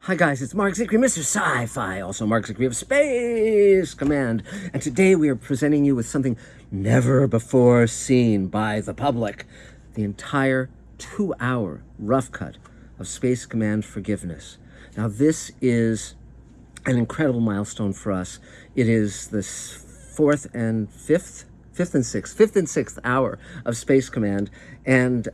Hi guys, it's Mark Zicree, Mr. Sci-Fi, also Mark Zicree of Space Command, and today we are presenting you with something never before seen by the public. The entire 2-hour rough cut of Space Command Forgiveness. Now this is an incredible milestone for us. It is the fifth and sixth hour of Space Command, and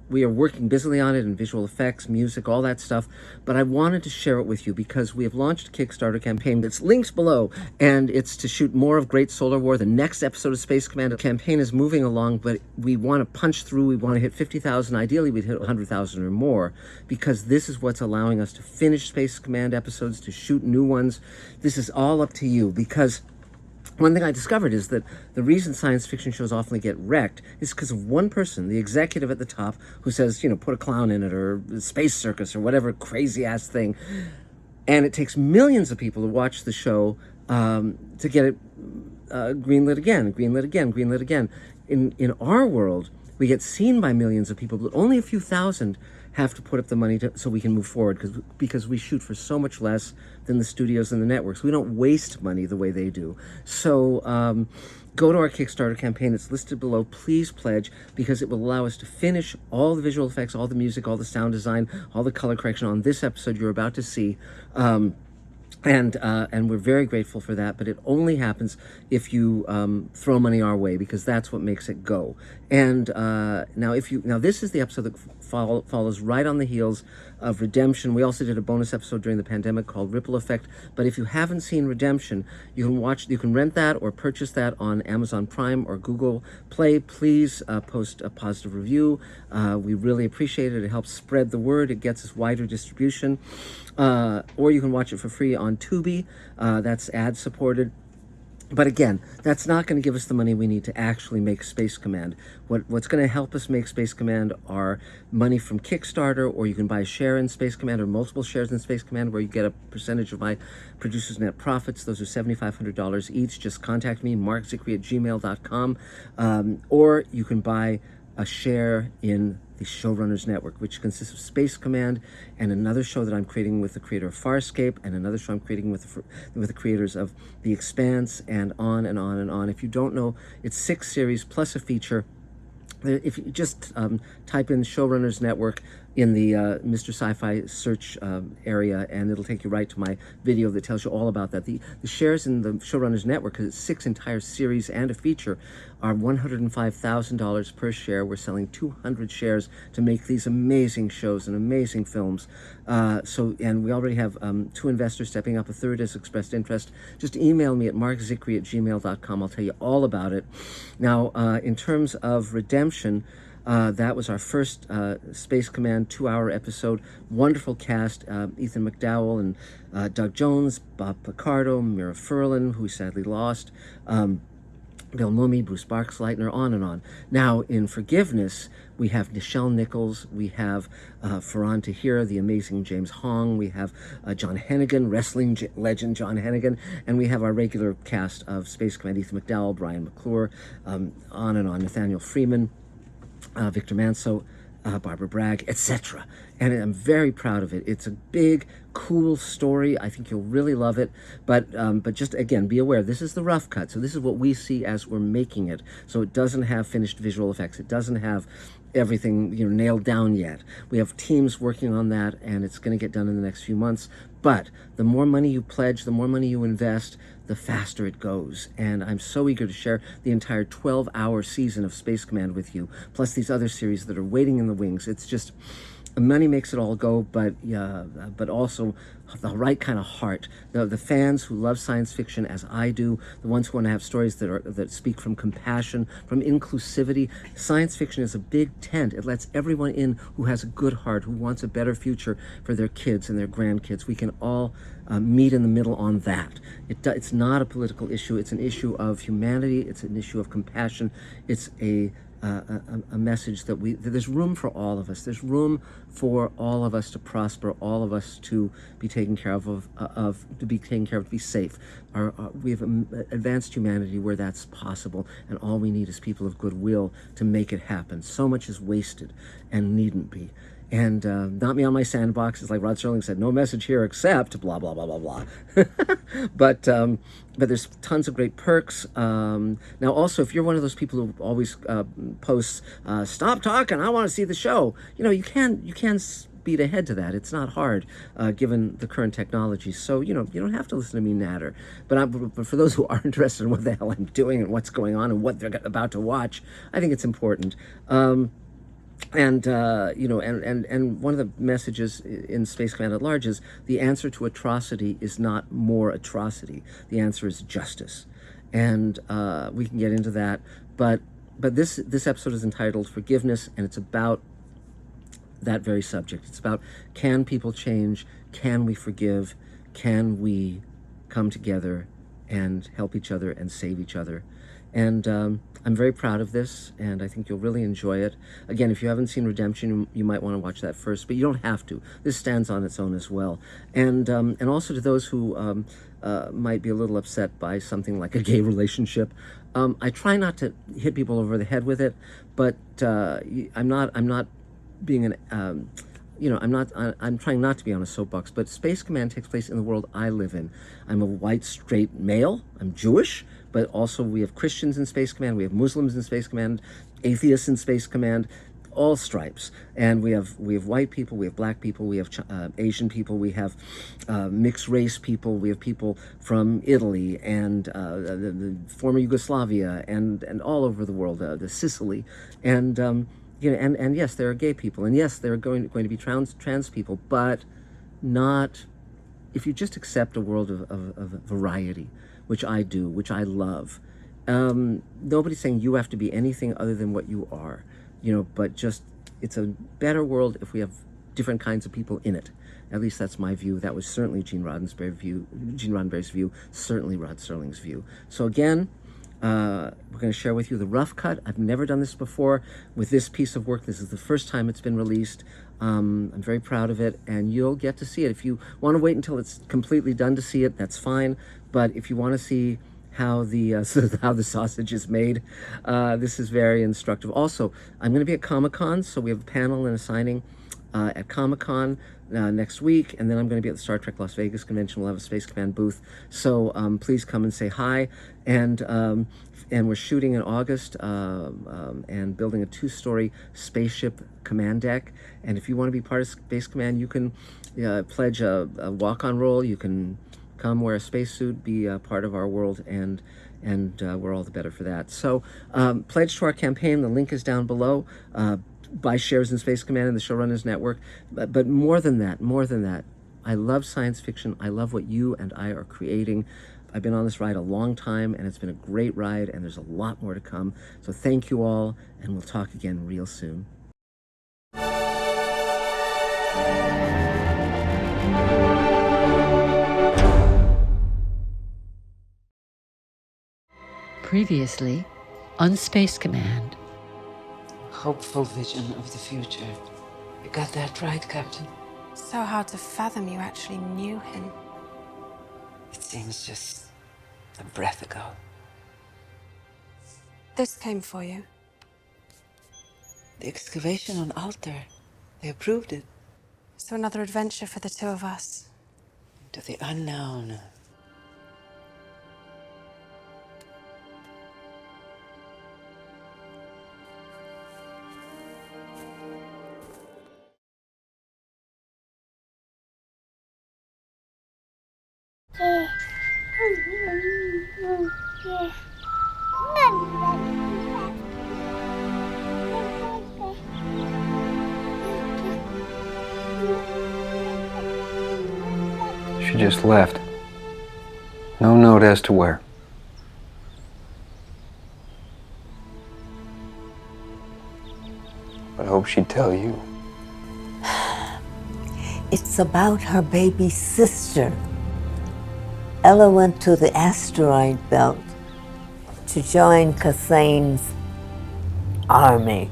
we are working busily on it in visual effects, music, all that stuff. But I wanted to share it with you because we have launched a Kickstarter campaign that's linked below, and it's to shoot more of Great Solar War. The next episode of Space Command. The campaign is moving along, but we want to punch through. We want to hit 50,000. Ideally, we'd hit 100,000 or more, because this is what's allowing us to finish Space Command episodes, to shoot new ones. This is all up to you, because one thing I discovered is that the reason science fiction shows often get wrecked is because of one person, the executive at the top, who says, put a clown in it, or space circus, or whatever crazy-ass thing. And it takes millions of people to watch the show to get it greenlit again. In our world, we get seen by millions of people, but only a few thousand have to put up the money so we can move forward, because we shoot for so much less than the studios and the networks. We don't waste money the way they do. So go to our Kickstarter campaign. It's listed below. Please pledge, because it will allow us to finish all the visual effects, all the music, all the sound design, all the color correction on this episode you're about to see. And we're very grateful for that, but it only happens if you throw money our way, because that's what makes it go. And now this is the episode that follows right on the heels of Redemption. We also did a bonus episode during the pandemic called Ripple Effect. But if you haven't seen Redemption, you can rent that or purchase that on Amazon Prime or Google Play. Please post a positive review. We really appreciate it. It helps spread the word. It gets us wider distribution. Or you can watch it for free on Tubi. That's ad-supported. But again, that's not going to give us the money we need to actually make Space Command. What's going to help us make Space Command are money from Kickstarter, or you can buy a share in Space Command, or multiple shares in Space Command, where you get a percentage of my producer's net profits. Those are $7,500 each. Just contact me, markzicree@gmail.com. Or you can buy a share in the Showrunners Network, which consists of Space Command and another show that I'm creating with the creator of Farscape, and another show I'm creating with the creators of The Expanse, and on and on and on. If you don't know, it's 6 series plus a feature. If you just type in Showrunners Network in the Mr. Sci-Fi search area, and it'll take you right to my video that tells you all about that. The shares in the Showrunners Network, because it's 6 entire series and a feature, are $105,000 per share. We're selling 200 shares to make these amazing shows and amazing films. And we already have 2 investors stepping up. A third has expressed interest. Just email me at markzicree@gmail.com. I'll tell you all about it. Now, in terms of Redemption, that was our first Space Command 2-hour episode. Wonderful cast: Ethan McDowell and Doug Jones, Bob Picardo, Mira Furlan, who we sadly lost, Bill Mumy, Bruce Barksleitner, on and on. Now, in Forgiveness, we have Nichelle Nichols, we have Ferran Tahir, the amazing James Hong, we have John Hennigan, wrestling legend John Hennigan, and we have our regular cast of Space Command: Ethan McDowell, Brian McClure, on and on, Nathaniel Freeman, Victor Manso, Barbara Bragg, etc. And I'm very proud of it. It's a big, cool story. I think you'll really love it. But just, again, be aware, this is the rough cut. So this is what we see as we're making it. So it doesn't have finished visual effects. It doesn't have everything nailed down yet. We have teams working on that, and it's going to get done in the next few months. But the more money you pledge, the more money you invest, the faster it goes. And I'm so eager to share the entire 12-hour season of Space Command with you, plus these other series that are waiting in the wings. It's just, money makes it all go, but also the right kind of heart. The fans who love science fiction, as I do, the ones who want to have stories that speak from compassion, from inclusivity. Science fiction is a big tent. It lets everyone in who has a good heart, who wants a better future for their kids and their grandkids. We can all meet in the middle on that. It's not a political issue. It's an issue of humanity. It's an issue of compassion. It's a message that there's room for all of us. There's room for all of us to prosper, all of us to be taken care of, to be safe. We have advanced humanity where that's possible, and all we need is people of goodwill to make it happen. So much is wasted and needn't be. And not me on my sandbox. It's like Rod Serling said, no message here except blah, blah, blah, blah, blah. But there's tons of great perks. Now, also, if you're one of those people who always posts, stop talking, I want to see the show, you can speed ahead to that. It's not hard, given the current technology. So, you don't have to listen to me natter. But for those who are interested in what the hell I'm doing and what's going on and what they're about to watch, I think it's important. And one of the messages in Space Command at large is the answer to atrocity is not more atrocity. The answer is justice, and we can get into that. But this episode is entitled Forgiveness, and it's about that very subject. It's about, can people change? Can we forgive? Can we come together and help each other and save each other? And I'm very proud of this, and I think you'll really enjoy it. Again, if you haven't seen Redemption, you might want to watch that first, but you don't have to. This stands on its own as well. And also to those who might be a little upset by something like a gay relationship, I try not to hit people over the head with it, but I'm not being an I'm trying not to be on a soapbox, but Space Command takes place in the world I live in. I'm a white, straight male. I'm Jewish, but also we have Christians in Space Command. We have Muslims in Space Command, atheists in Space Command, all stripes. And we have white people, we have black people, we have Asian people, we have mixed race people, we have people from Italy and the former Yugoslavia and all over the world, the Sicily. And and yes, there are gay people, and yes, there are going to be trans people, but not if you just accept a world of variety, which I do, which I love. Nobody's saying you have to be anything other than what you are, but just it's a better world if we have different kinds of people in it. At least that's my view. That was certainly Gene Roddenberry's view, certainly Rod Serling's view. So again, we're going to share with you the rough cut. I've never done this before with this piece of work. This is the first time it's been released. I'm very proud of it, and you'll get to see it. If you want to wait until it's completely done to see it, that's fine. But if you want to see how the how the sausage is made, this is very instructive. Also, I'm going to be at Comic-Con, so we have a panel and a signing at Comic-Con next week, and then I'm going to be at the Star Trek Las Vegas convention. We'll have a Space Command booth, so please come and say hi. And we're shooting in August and building a 2-story spaceship command deck. And if you want to be part of Space Command, you can pledge a walk-on role. You can come wear a spacesuit, be a part of our world, and we're all the better for that. So pledge to our campaign. The link is down below. Buy shares in Space Command and the Showrunners Network. But more than that, I love science fiction. I love what you and I are creating. I've been on this ride a long time, and it's been a great ride, and there's a lot more to come. So thank you all, and we'll talk again real soon. Previously on Space Command. Hopeful vision of the future. You got that right, Captain? So hard to fathom you actually knew him. It seems just a breath ago. This came for you. The excavation on Altair. They approved it. So another adventure for the two of us. To the unknown. She just left. No note as to where. But I hope she'd tell you. It's about her baby sister. Ella went to the asteroid belt to join Cathane's army.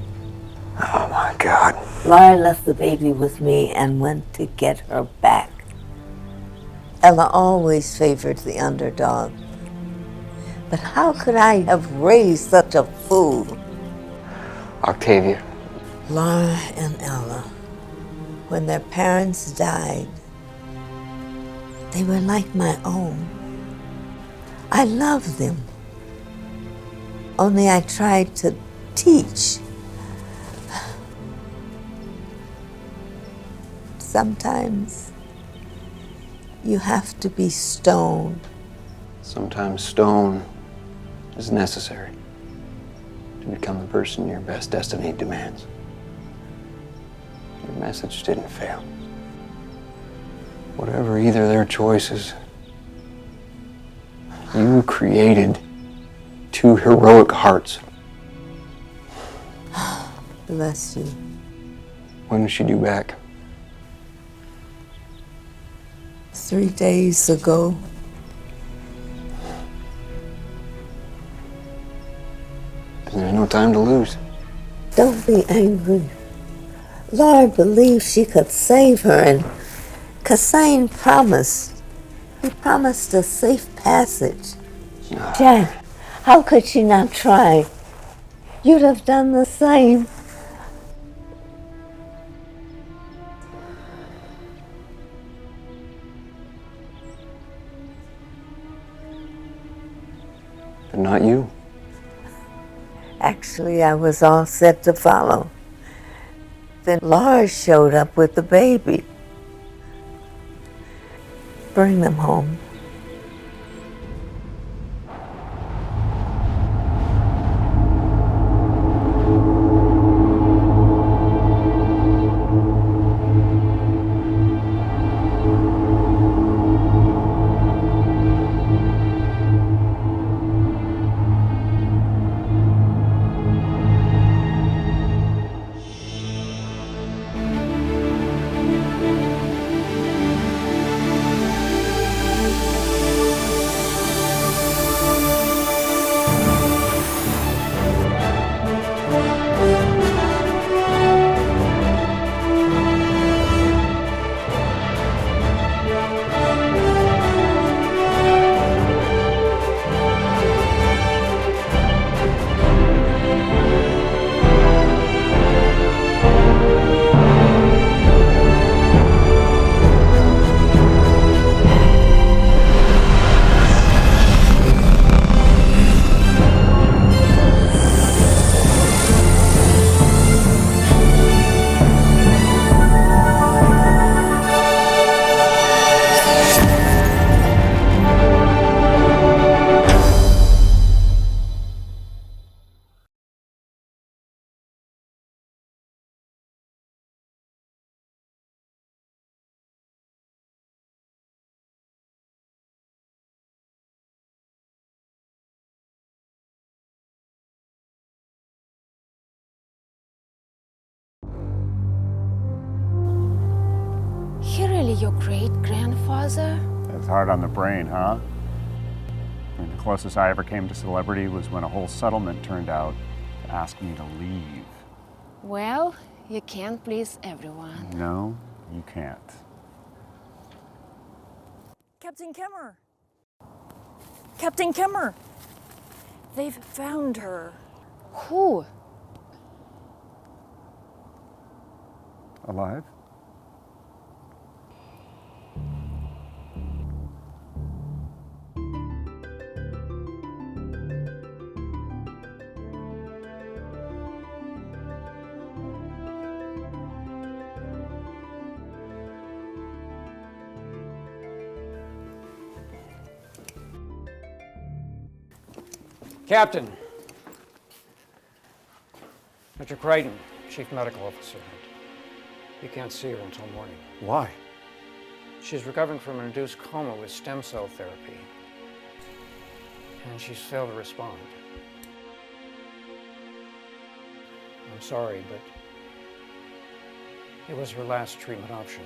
Oh my God. Laura left the baby with me and went to get her back. Ella always favored the underdog. But how could I have raised such a fool? Octavia. Laura and Ella When their parents died, they were like my own. I loved them. Only I tried to teach. Sometimes you have to be stone. Sometimes stone is necessary to become the person your best destiny demands. Your message didn't fail. Whatever either their choices, you created two heroic hearts. Bless you. When was she due back? 3 days ago. There's no time to lose. Don't be angry. Laura believed she could save her, and Kassain promised. He promised a safe passage. Jack, how could she not try? You'd have done the same. But not you. Actually, I was all set to follow. Then Laura showed up with the baby. Bring them home. He really your great-grandfather? It's hard on the brain, huh? I mean, the closest I ever came to celebrity was when a whole settlement turned out to ask me to leave. Well, you can't please everyone. No, you can't. Captain Kemmer! Captain Kemmer! They've found her. Who? Alive? Captain. Dr. Crichton, Chief Medical Officer. You can't see her until morning. Why? She's recovering from an induced coma with stem cell therapy. And she's failed to respond. I'm sorry, but it was her last treatment option.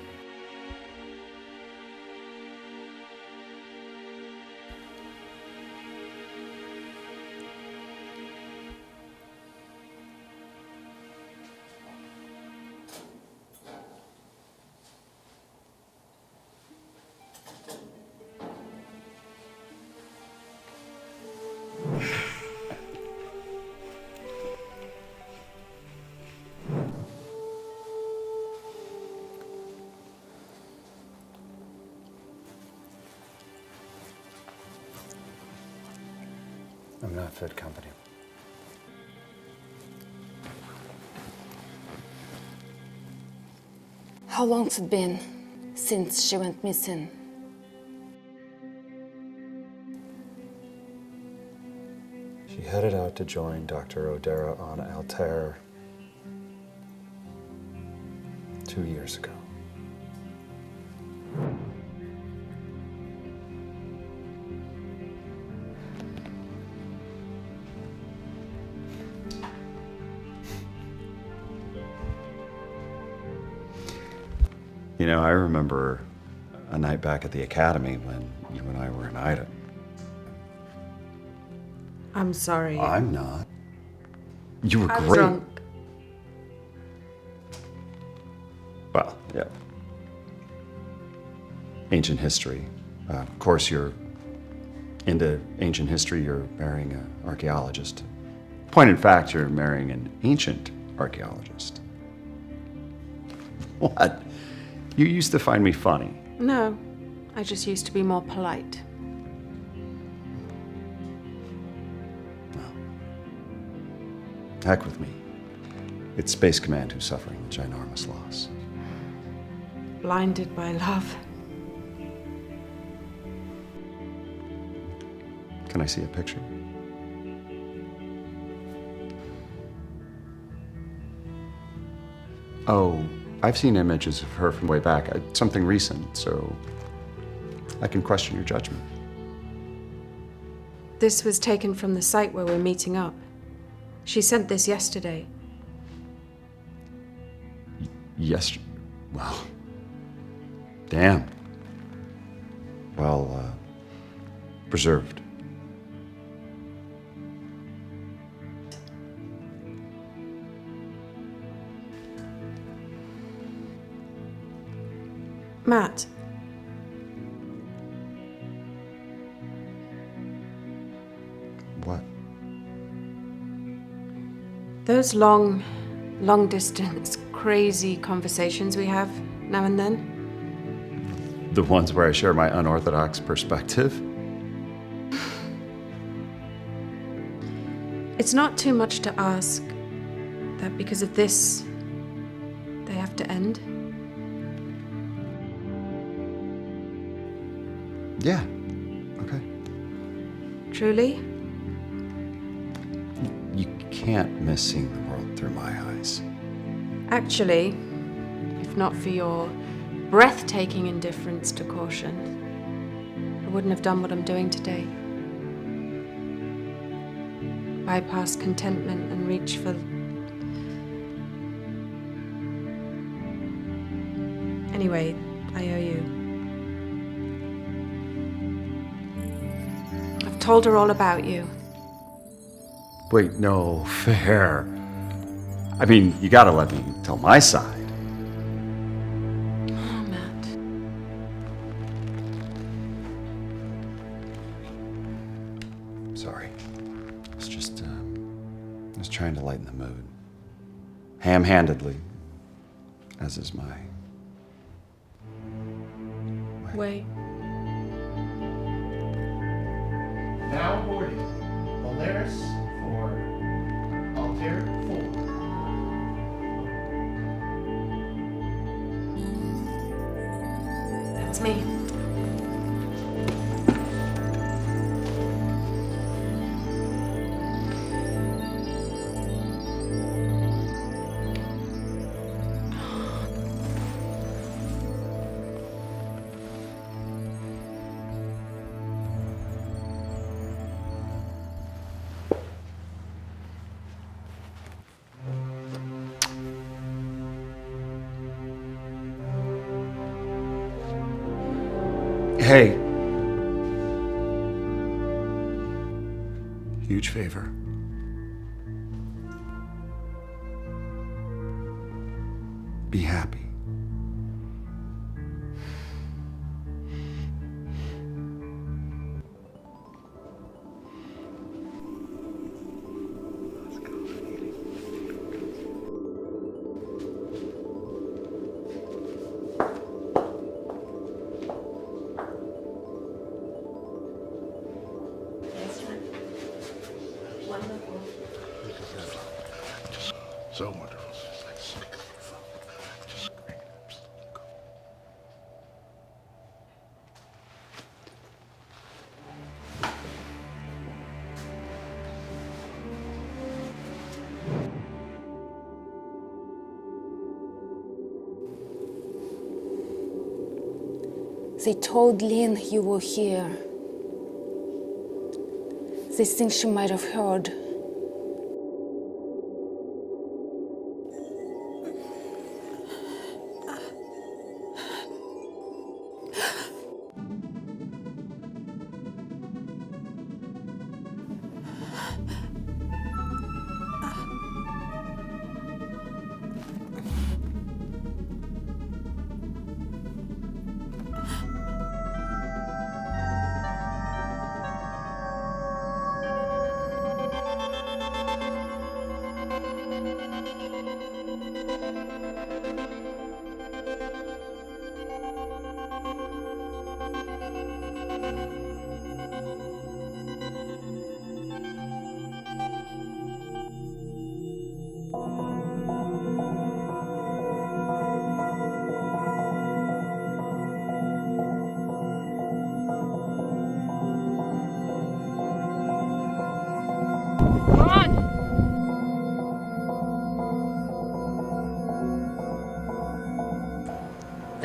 I'm not fit company. How long's it been since she went missing? She headed out to join Dr. O'Dara on Altair 2 years ago. You know, I remember a night back at the academy when you and I were in Ida. I'm sorry. I'm not. You were I was great. drunk. Well, yeah. Ancient history. Of course, you're into ancient history. You're marrying an archaeologist. Point in fact, you're marrying an ancient archaeologist. What? You used to find me funny. No, I just used to be more polite. Heck with me. It's Space Command who's suffering a ginormous loss. Blinded by love. Can I see a picture? Oh, I've seen images of her from way back. Something recent, so I can question your judgment. This was taken from the site where we're meeting up. She sent this yesterday. Yes. Well. Damn. Well, preserved. Matt. What? Those long distance, crazy conversations we have now and then. The ones where I share my unorthodox perspective? It's not too much to ask that because of this, they have to end. Yeah. Okay. Truly? You can't miss seeing the world through my eyes. Actually, if not for your breathtaking indifference to caution, I wouldn't have done what I'm doing today. Bypass contentment and reach for... Anyway, I owe you. I've told her all about you. Wait, no, fair. I mean, you gotta let me tell my side. Oh, Matt. Sorry. It's just, trying to lighten the mood. Ham-handedly, as is my Way. Now boarding Polaris for Altair 4. That's me. Hey. Huge favor. Be happy. So wonderful. It's like so beautiful. Just great. They told Lynn you were here. They think she might have heard.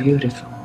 Beautiful.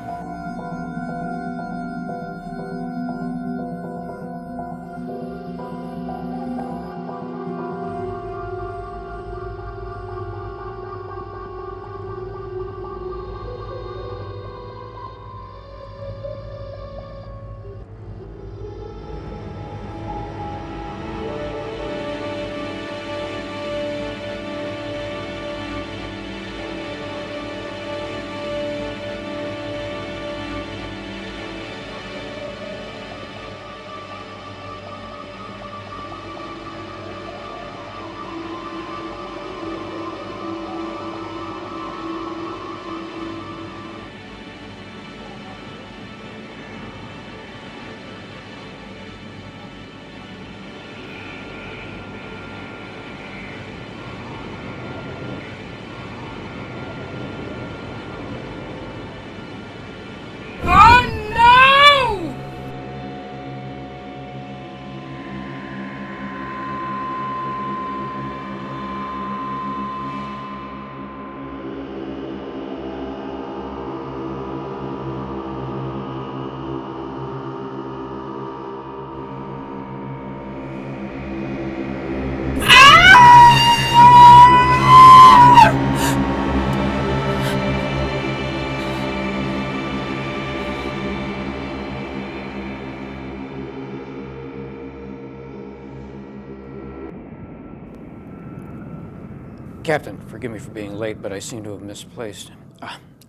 Captain, forgive me for being late, but I seem to have misplaced.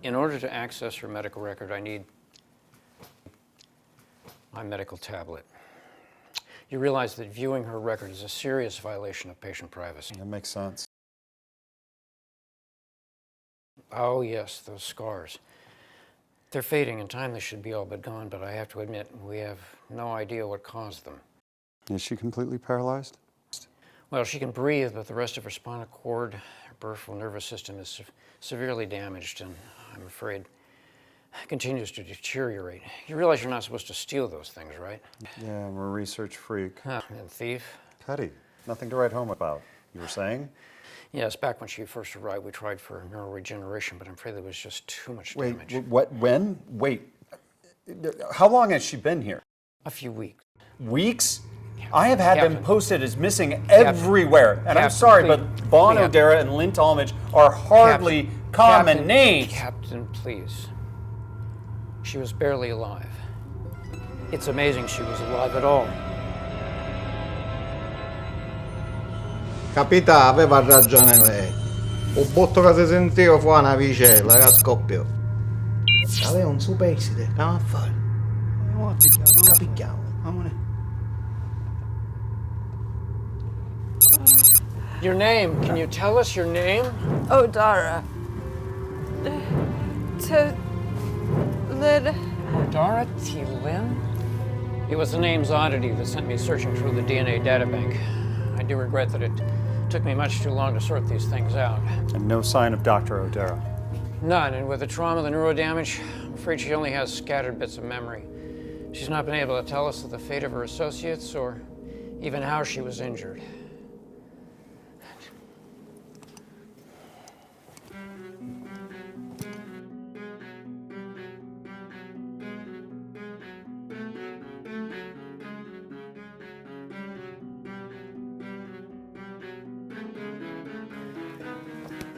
In order to access her medical record, I need my medical tablet. You realize that viewing her record is a serious violation of patient privacy. That makes sense. Oh, yes, those scars. They're fading. In time, they should be all but gone, but I have to admit, we have no idea what caused them. Is she completely paralyzed? Well, she can breathe, but the rest of her spinal cord, her peripheral nervous system is severely damaged, and I'm afraid continues to deteriorate. You realize you're not supposed to steal those things, right? Yeah, I'm a research freak. And thief? Petty. Nothing to write home about. You were saying? Yes, back when she first arrived, we tried for neuroregeneration, but I'm afraid there was just too much damage. Wait, what? When? Wait. How long has she been here? A few weeks. Weeks? I have had Captain. them posted as missing everywhere. And I'm Captain, sorry, please. but Vaughn Captain. O'Dara and Lynn Talmadge are hardly common names. Captain, please. She was barely alive. It's amazing she was alive at all. Capità, aveva ragione lei. Un botto che si sentiva fu una vicella, che scoppiò. Aveva un superstite, che va a fare? Capicchiamo, Your name, can you tell us your name? O'Dara. Lid. O'Dara T. Lynn? It was the name's oddity that sent me searching through the DNA databank. I do regret that it Took me much too long to sort these things out. And no sign of Dr. O'Dara. None, and with the trauma, the neurodamage, I'm afraid she only has scattered bits of memory. She's not been able to tell us the fate of her associates or even how she was injured.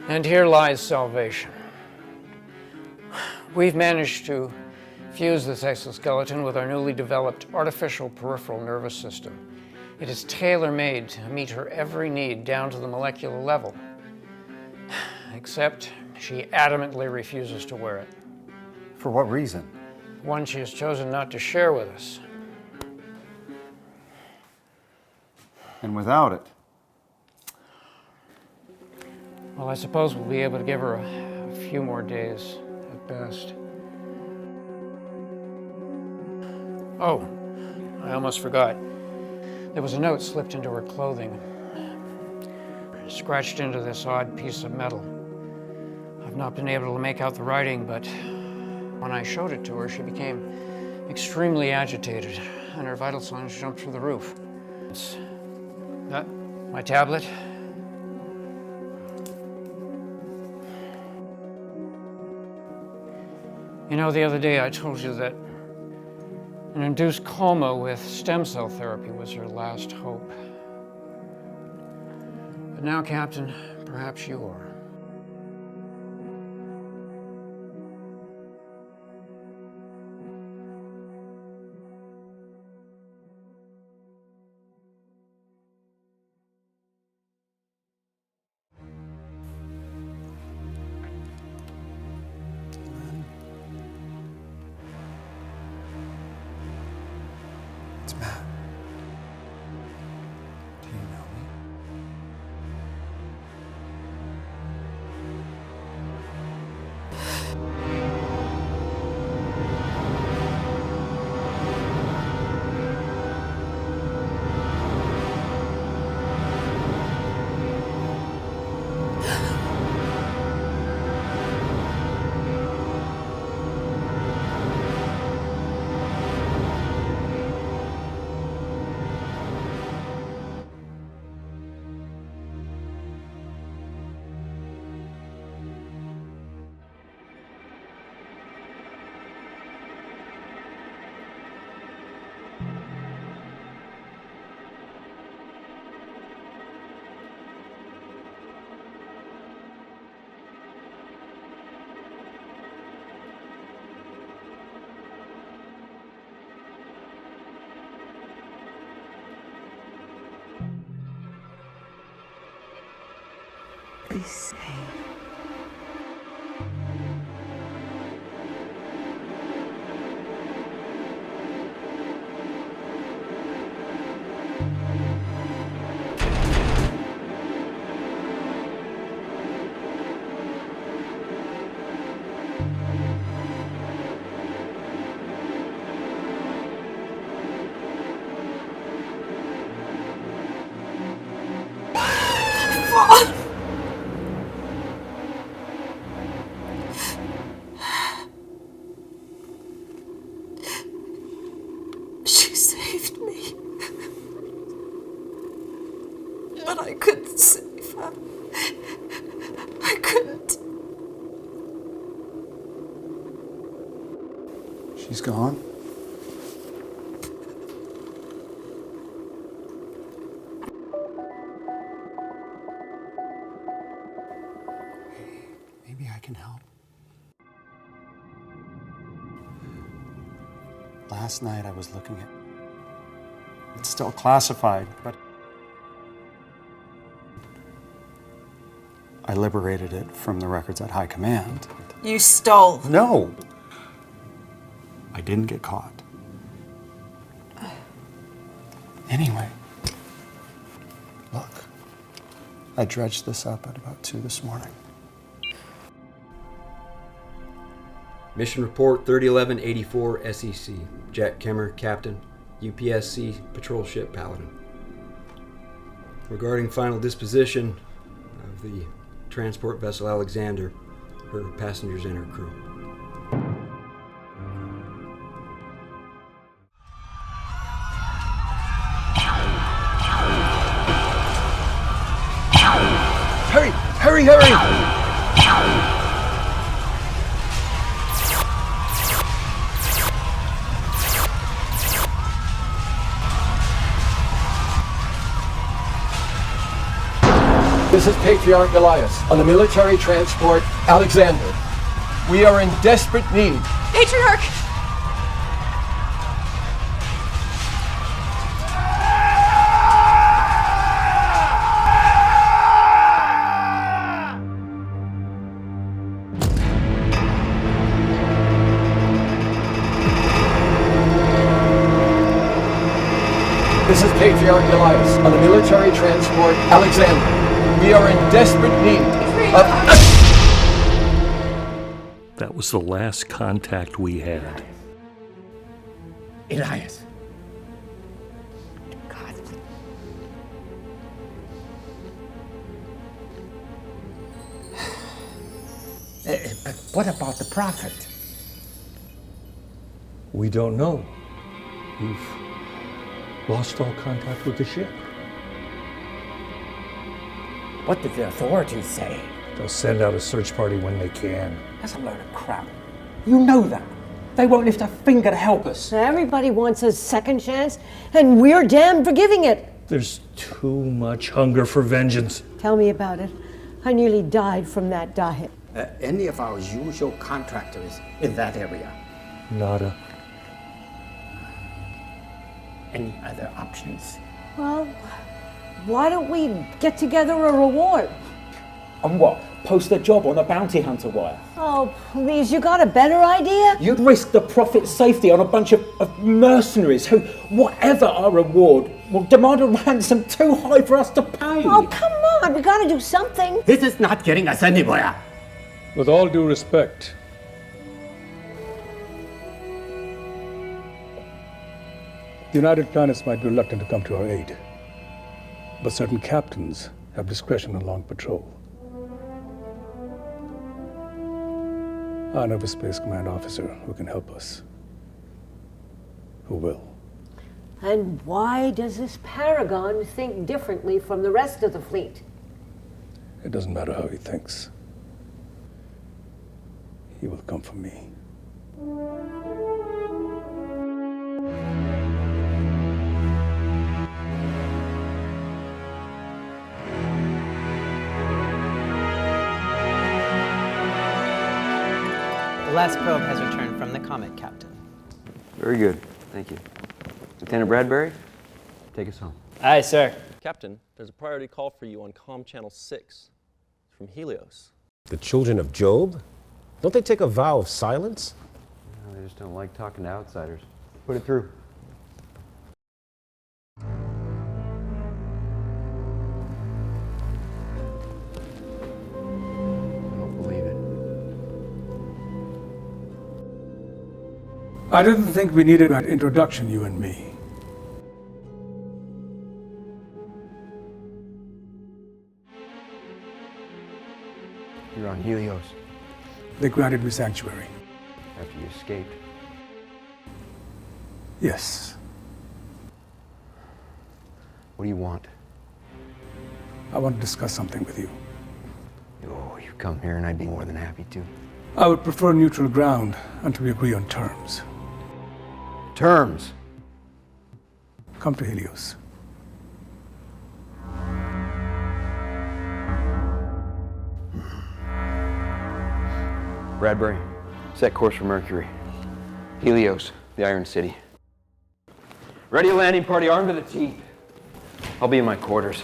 And here lies salvation. We've managed to fuse this exoskeleton with our newly developed artificial peripheral nervous system. It is tailor-made to meet her every need down to the molecular level. Except she adamantly refuses to wear it. For what reason? One she has chosen not to share with us. And without it? Well, I suppose we'll be able to give her a few more days at best. Oh, I almost forgot. There was a note slipped into her clothing, scratched into this odd piece of metal. I've not been able to make out the writing, but when I showed it to her, she became extremely agitated, and her vital signs jumped through the roof. It's that, my tablet. You know, the other day I told you that an induced coma with stem cell therapy was her last hope. But now, Captain, perhaps you are. It's Matt. Do you know me? Be safe. She saved me. But I couldn't save her. I couldn't. She's gone? Maybe I can help. Last night I was looking at... It's still classified, but... I liberated it from the records at High Command. You stole. No! I didn't get caught. Anyway, look. I dredged this up at about 2 this morning. Mission Report 3011-84 SEC. Jack Kemmer, Captain, UPSC Patrol Ship Paladin. regarding final disposition of the transport vessel Alexander, her passengers and her crew. Hurry! Hurry! Hurry! This is Patriarch Elias on the military transport Alexander. We are in desperate need. Patriarch! This is Patriarch Elias on the military transport Alexander. We are in desperate need of... That was the last contact we had. Elias. God. But what about the prophet? We don't know. We've lost all contact with the ship. What did the authorities say? They'll send out a search party when they can. That's a load of crap. You know that. They won't lift a finger to help us. Everybody wants a second chance, and we're damned for giving it. There's too much hunger for vengeance. Tell me about it. I nearly died from that diet. Any of our usual contractors in that area? Nada. Any other options? Well, why don't we get together a reward? On what? Post a job on a bounty hunter wire? Oh, please, you got a better idea? You'd risk the prophet's safety on a bunch of mercenaries who, whatever our reward, will demand a ransom too high for us to pay. Oh, come on, we gotta do something. This is not getting us anywhere. With all due respect, the United Planets might be reluctant to come to our aid, but certain captains have discretion along patrol. I know of a Space Command officer who can help us. Who will. And why does this Paragon think differently from the rest of the fleet? It doesn't matter how he thinks. He will come for me. The last probe has returned from the Comet, Captain. Very good. Thank you. Lieutenant Bradbury, take us home. Aye, sir. Captain, there's a priority call for you on comm channel 6 from Helios. The children of Job? Don't they take a vow of silence? No, they just don't like talking to outsiders. Put it through. I didn't think we needed that introduction, you and me. You're on Helios. They granted me sanctuary. After you escaped. Yes. What do you want? I want to discuss something with you. Oh, you've come here and I'd be more than happy to. I would prefer neutral ground until we agree on terms. Terms? Come to Helios. Bradbury, set course for Mercury. Helios, the Iron City. Ready a landing party armed to the teeth. I'll be in my quarters.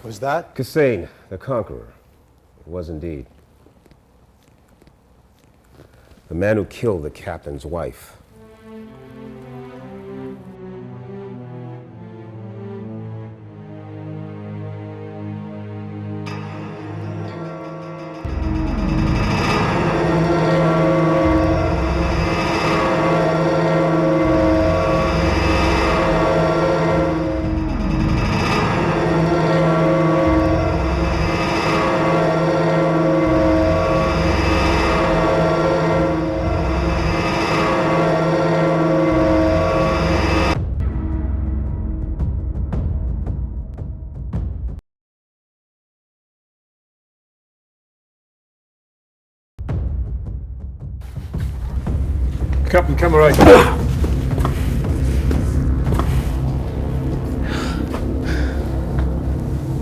Was that? Kassane, the Conqueror. It was indeed. The man who killed the captain's wife. Captain Cameron.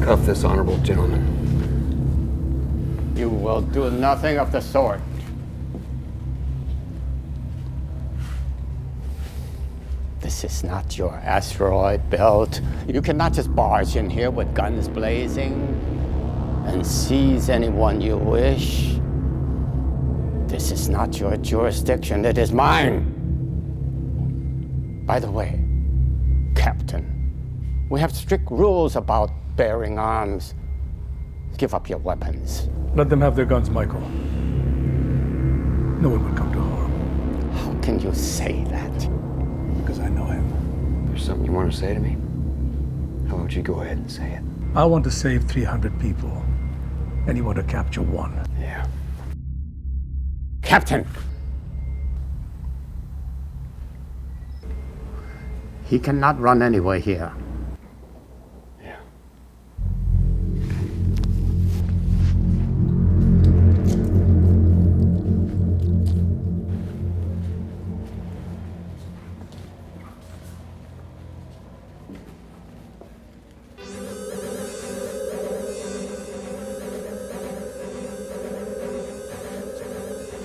Cuff this honorable gentleman. You will do nothing of the sort. This is not your asteroid belt. You cannot just barge in here with guns blazing and seize anyone you wish. This is not your jurisdiction, it is mine. By the way, Captain, we have strict rules about bearing arms. Give up your weapons. Let them have their guns, Michael. No one will come to harm. How can you say that? Because I know him. There's something you want to say to me? How about you go ahead and say it? I want to save 300 people, and you want to capture one. Yeah. Captain! He cannot run anywhere here.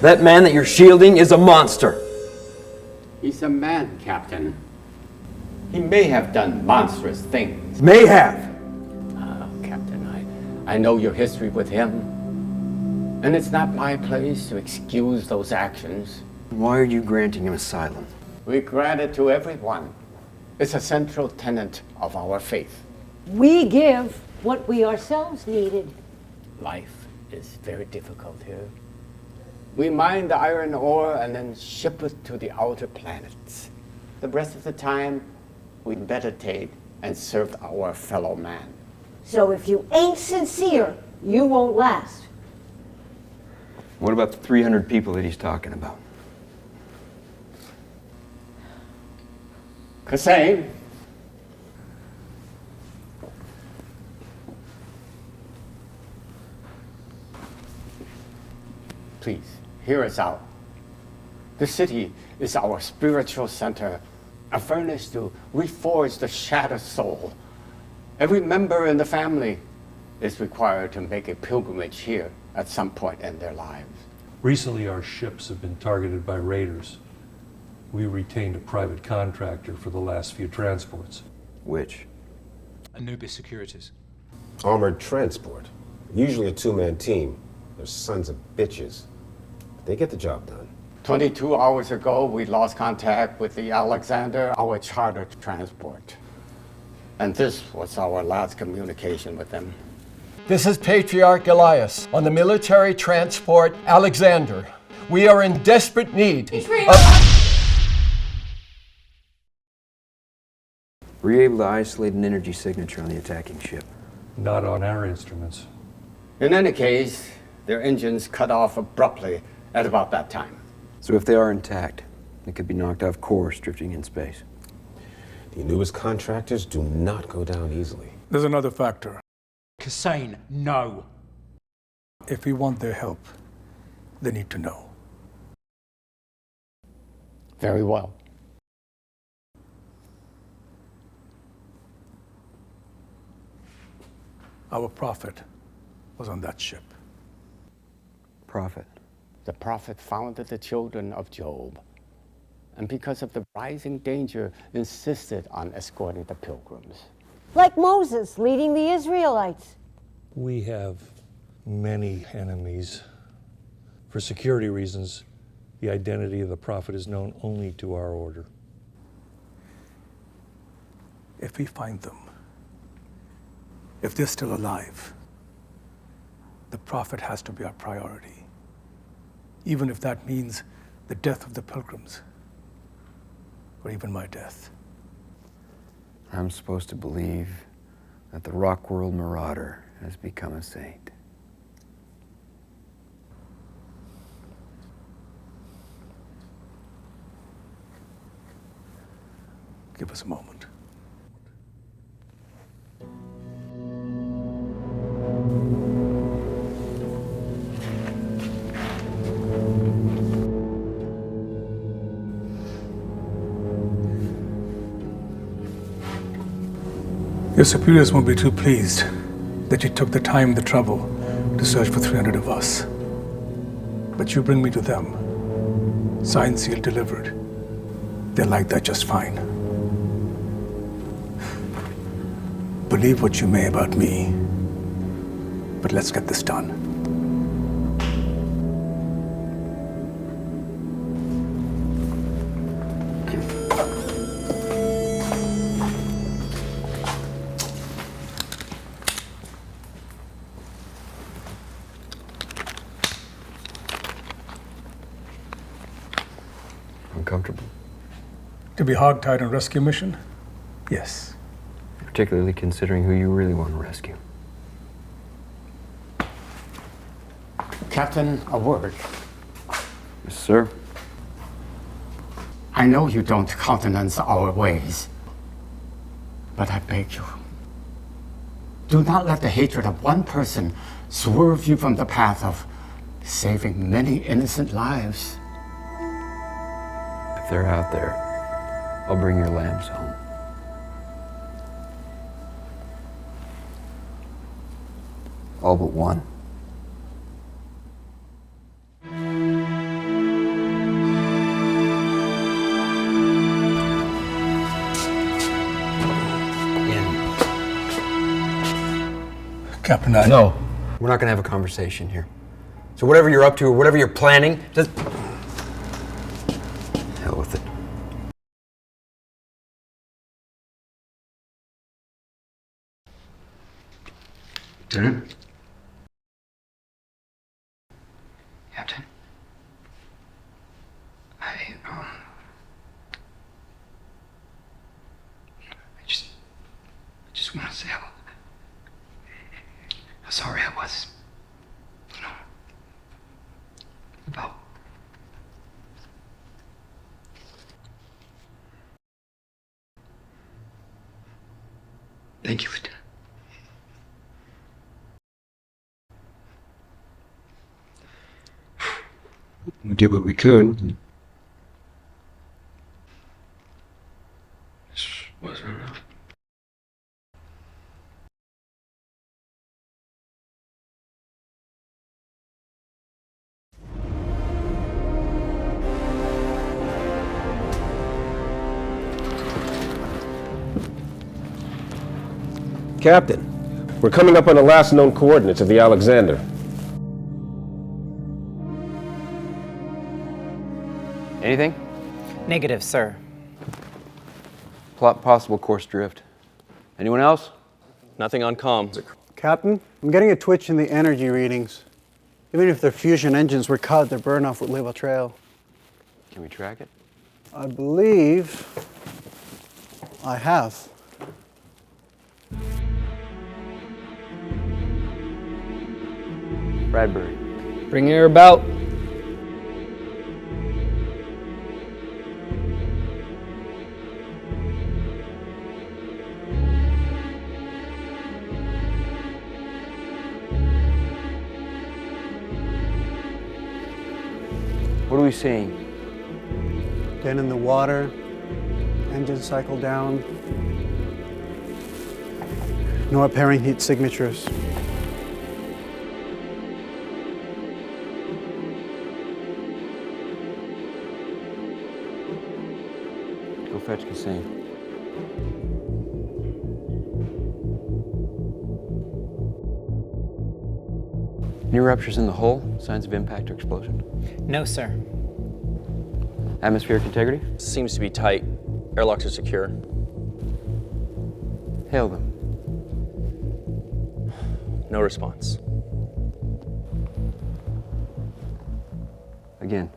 That man that you're shielding is a monster. He's a man, Captain. He may have done monstrous things. May have. Captain, I know your history with him. And it's not my place to excuse those actions. Why are you granting him asylum? We grant it to everyone. It's a central tenet of our faith. We give what we ourselves needed. Life is very difficult here. We mine the iron ore and then ship it to the outer planets. The rest of the time, we meditate and serve our fellow man. So if you ain't sincere, you won't last. What about the 300 people that he's talking about? Hussein. Please, hear us out. The city is our spiritual center, a furnace to reforge the shattered soul. Every member in the family is required to make a pilgrimage here at some point in their lives. Recently, our ships have been targeted by raiders. We retained a private contractor for the last few transports. Which? Anubis Securities. Armored transport. Usually a two-man team. They're sons of bitches. But they get the job done. 22 hours ago, we lost contact with the Alexander, our chartered transport. And this was our last communication with them. This is Patriarch Elias on the military transport Alexander. We are in desperate need Were you able to isolate an energy signature on the attacking ship? Not on our instruments. In any case, their engines cut off abruptly at about that time. So if they are intact, they could be knocked off course drifting in space. The Anubis contractors do not go down easily. There's another factor. Hussein, no. If we want their help, they need to know. Very well. Our prophet was on that ship. Prophet? The prophet founded the children of Job, and because of the rising danger, insisted on escorting the pilgrims. Like Moses leading the Israelites. We have many enemies. For security reasons, the identity of the prophet is known only to our order. If we find them, if they're still alive, the prophet has to be our priority. Even if that means the death of the pilgrims, or even my death. I'm supposed to believe that the Rockworld Marauder has become a saint. Give us a moment. Your superiors won't be too pleased that you took the time and the trouble to search for 300 of us. But you bring me to them. Signed, sealed, delivered. They'll like that just fine. Believe what you may about me, but let's get this done. Uncomfortable, To be hogtied on a rescue mission? Yes. particularly considering who you really want to rescue. Captain, a word. Yes, sir. I know you don't countenance our ways, but I beg you, do not let the hatred of one person swerve you from the path of saving many innocent lives. If they're out there, I'll bring your lambs home. All but one. Captain, No. We're not going to have a conversation here. So whatever you're up to or whatever you're planning, just... hell with it. Lieutenant? Captain? I just want to say how sorry I was. You know, about... Thank you, Lieutenant. We did what we could. This wasn't enough. Captain, we're coming up on the last known coordinates of the Alexander. Anything? Negative, sir. Plot possible course drift. Anyone else? Nothing on comms. Captain, I'm getting a twitch in the energy readings. Even if their fusion engines were cut, their burn-off would leave a trail. Can we track it? I believe I have. Bradbury. Bring her about. What are we seeing? Then in the water, engine cycle down. No apparent heat signatures. Go fetch Cassine. New ruptures in the hull? Signs of impact or explosion? No, sir. Atmospheric integrity? Seems to be tight. Airlocks are secure. Hail them. No response. Again.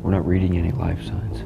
We're not reading any life signs.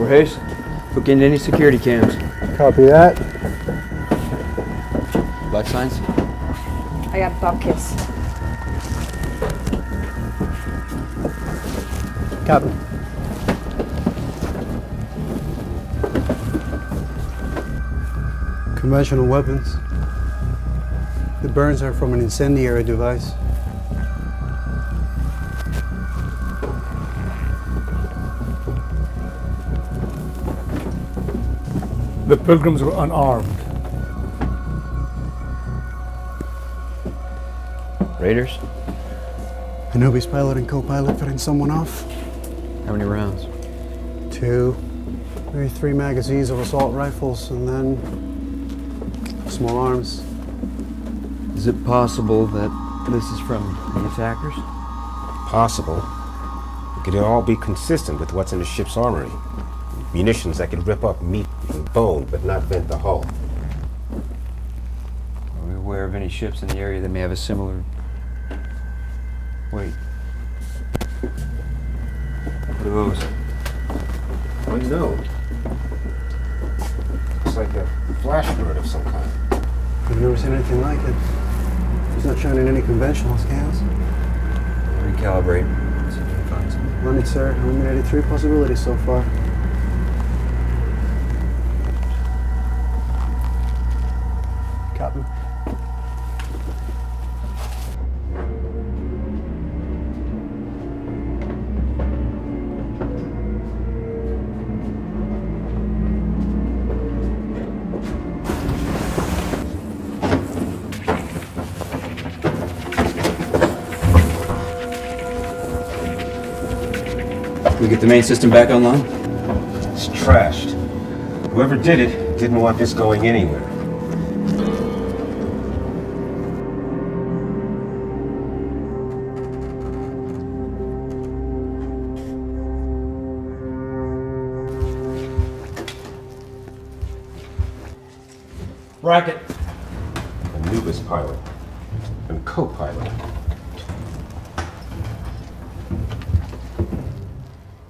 Hayes, hook into any security cams. Copy that. Life signs? I got buckets. Captain. Conventional weapons. The burns are from an incendiary device. The pilgrims were unarmed. Raiders? Anubis pilot and co-pilot fitting someone off. How many rounds? 2, maybe 3 magazines of assault rifles, and then small arms. Is it possible that this is from the attackers? Possible. Could it all be consistent with what's in the ship's armory? Munitions that could rip up meat and bone, but not vent the hull. Are we aware of any ships in the area that may have a similar... Wait. What are those? Unknown. Looks like a flash bird of some kind. I've never seen anything like it. He's not showing any conventional scans. Recalibrate. See if we can find some. Eliminated, sir. Eliminated 3 possibilities so far. Captain. We get the main system back online? It's trashed. Whoever did it didn't want this going anywhere. Bracket. Anubis pilot and co-pilot.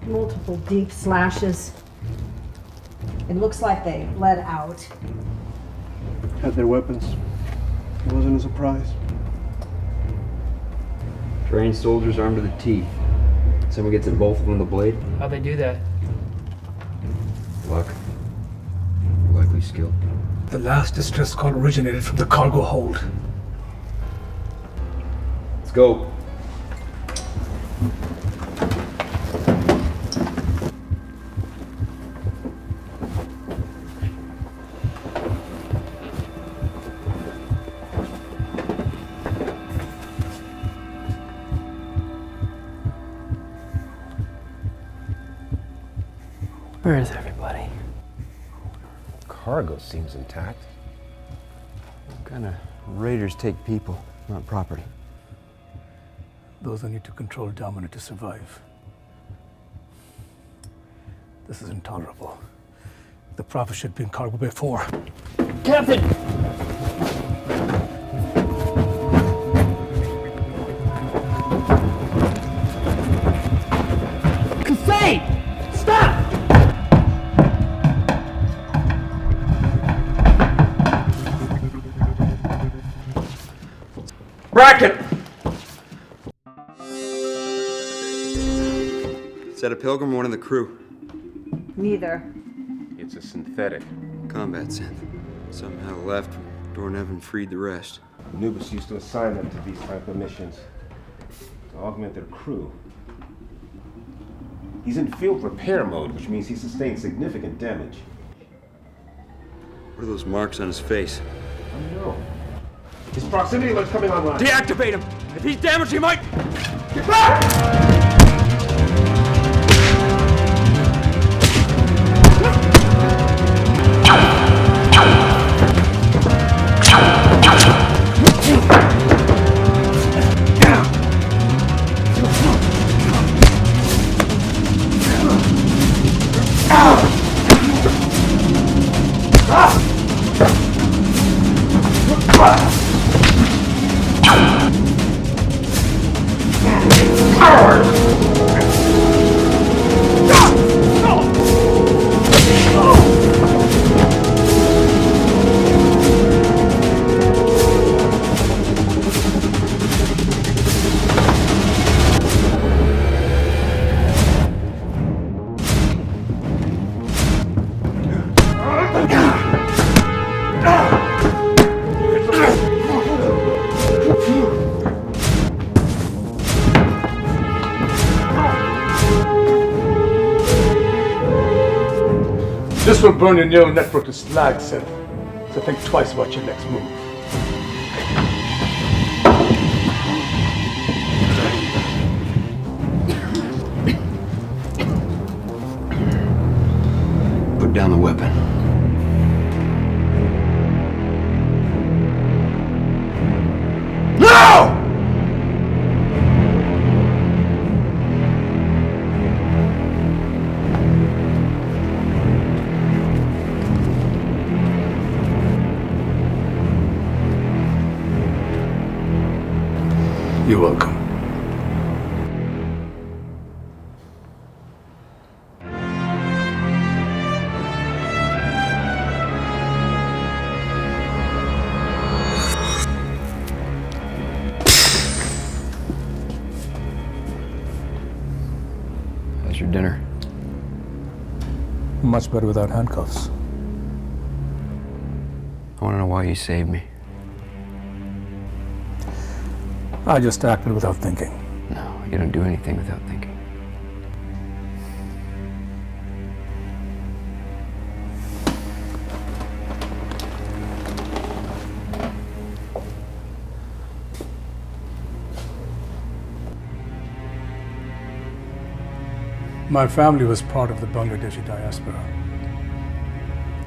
Multiple deep slashes. It looks like they bled out. Had their weapons. It wasn't a surprise. Trained soldiers armed to the teeth. Someone gets in both of them the blade. How'd they do that? Luck. Likely skill. The last distress call originated from the cargo hold. Let's go. Where is everybody? Cargo seems intact. What kind of raiders take people, not property? Those who need to control dominant to survive. This is intolerable. The Prophet should be in cargo bay 4. Captain! Hussein! Stop! Bracket! Is that a pilgrim or one of the crew? Neither. It's a synthetic. Combat synth. Somehow left when Dornevan freed the rest. Anubis used to assign them to these type of missions to augment their crew. He's in field repair mode, which means he sustained significant damage. What are those marks on his face? Unknown. His proximity alert's coming online. Deactivate him! If he's damaged, he might... Get back! Coward! This will burn your neural network to slag, Seth. So think twice about your next move. Put down the weapon. No! You're welcome. How's your dinner? Much better without handcuffs. I want to know why you saved me. I just acted without thinking. No, you don't do anything without thinking. My family was part of the Bangladeshi diaspora.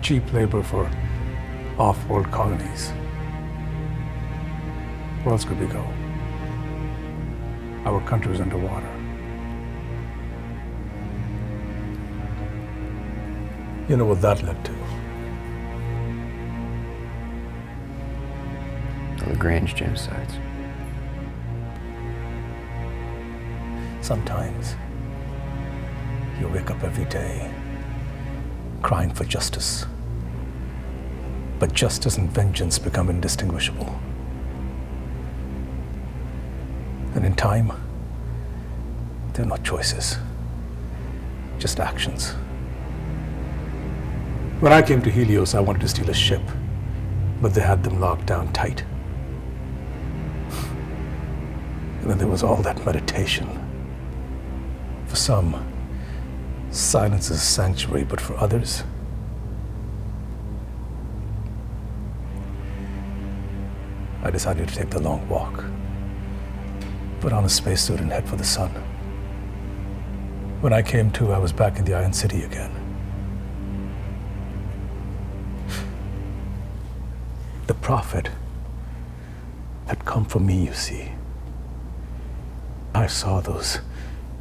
Cheap labor for off-world colonies. Where else could we go? Our country was underwater. You know what that led to? The Lagrange genocides. Sometimes you wake up every day crying for justice. But justice and vengeance become indistinguishable. And in time, there are not choices, just actions. When I came to Helios, I wanted to steal a ship, but they had them locked down tight. And then there was all that meditation. For some, silence is sanctuary, but for others, I decided to take the long walk. Put on a spacesuit and head for the sun. When I came to, I was back in the Iron City again. The prophet had come for me, you see. I saw those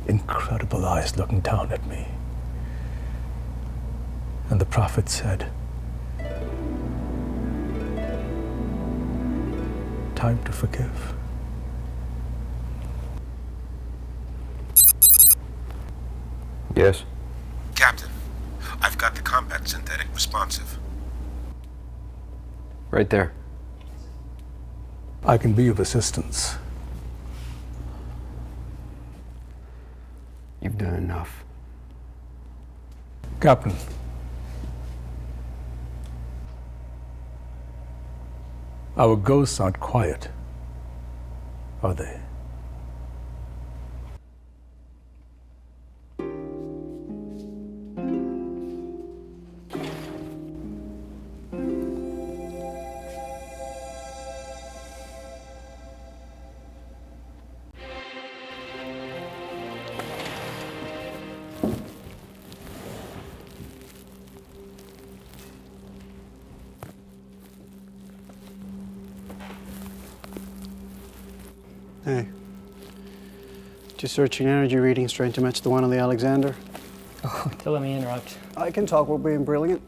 incredible eyes looking down at me. And the prophet said, "Time to forgive." Yes? Captain, I've got the combat synthetic responsive. Right there. I can be of assistance. You've done enough. Captain, our ghosts aren't quiet, are they? Hey. Just searching energy readings trying to match the one on the Alexander. Oh, don't let me interrupt. I can talk while being brilliant.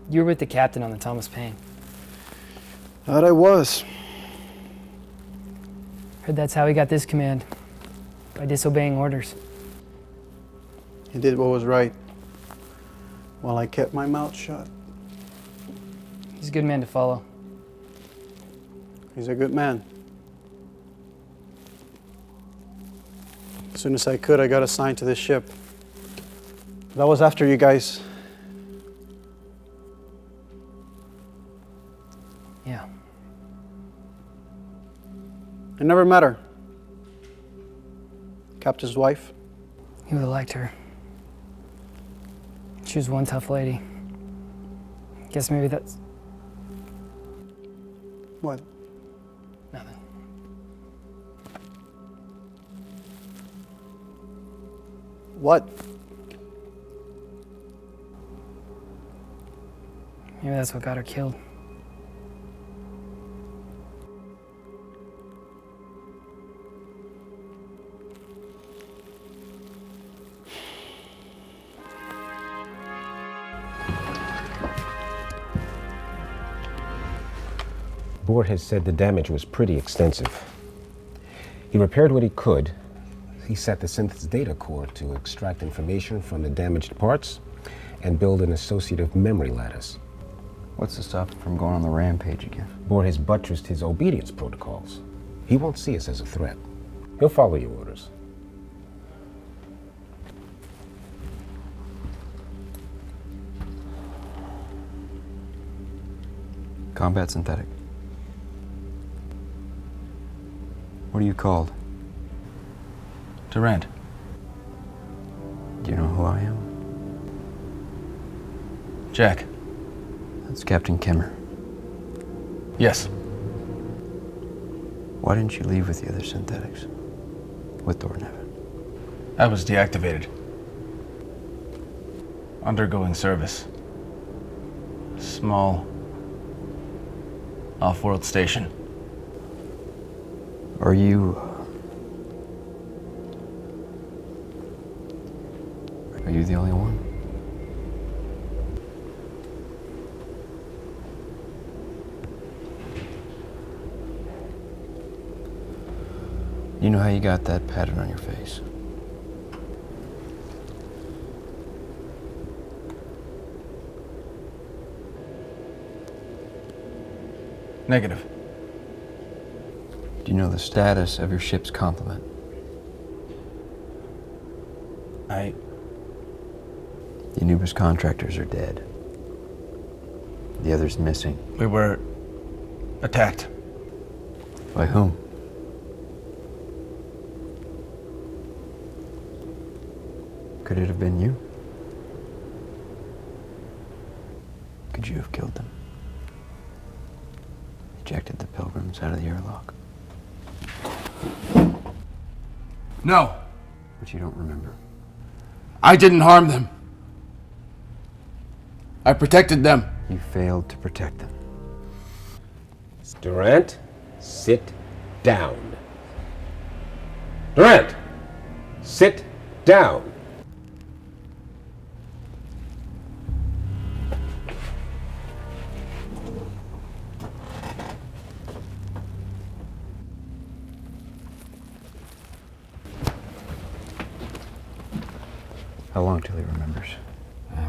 You were with the captain on the Thomas Paine. That I was. Heard that's how he got this command. By disobeying orders. He did what was right, while I kept my mouth shut. He's a good man to follow. He's a good man. As soon as I could, I got assigned to this ship. That was after you guys. Yeah. I never met her. Captain's wife. He would have liked her. She was one tough lady. Guess maybe that's... What? Nothing. What? Maybe that's what got her killed. Bohr has said the damage was pretty extensive. He repaired what he could. He set the synthesis data core to extract information from the damaged parts and build an associative memory lattice. What's to stop him from going on the rampage again? Bohr has buttressed his obedience protocols. He won't see us as a threat. He'll follow your orders. Combat synthetic. What are you called? Durant. Do you know who I am? Jack. That's Captain Kimmer. Yes. Why didn't you leave with the other synthetics? With Dornevan? I was deactivated. Undergoing service. Small off-world station. Are you the only one? You know how you got that pattern on your face? Negative. Do you know the status of your ship's complement? The Anubis contractors are dead. The others missing. We were attacked. By whom? Could it have been you? Could you have killed them? Ejected the pilgrims out of the airlock? No. But you don't remember. I didn't harm them. I protected them. You failed to protect them. Durant, sit down. Durant, sit down. How long till he remembers?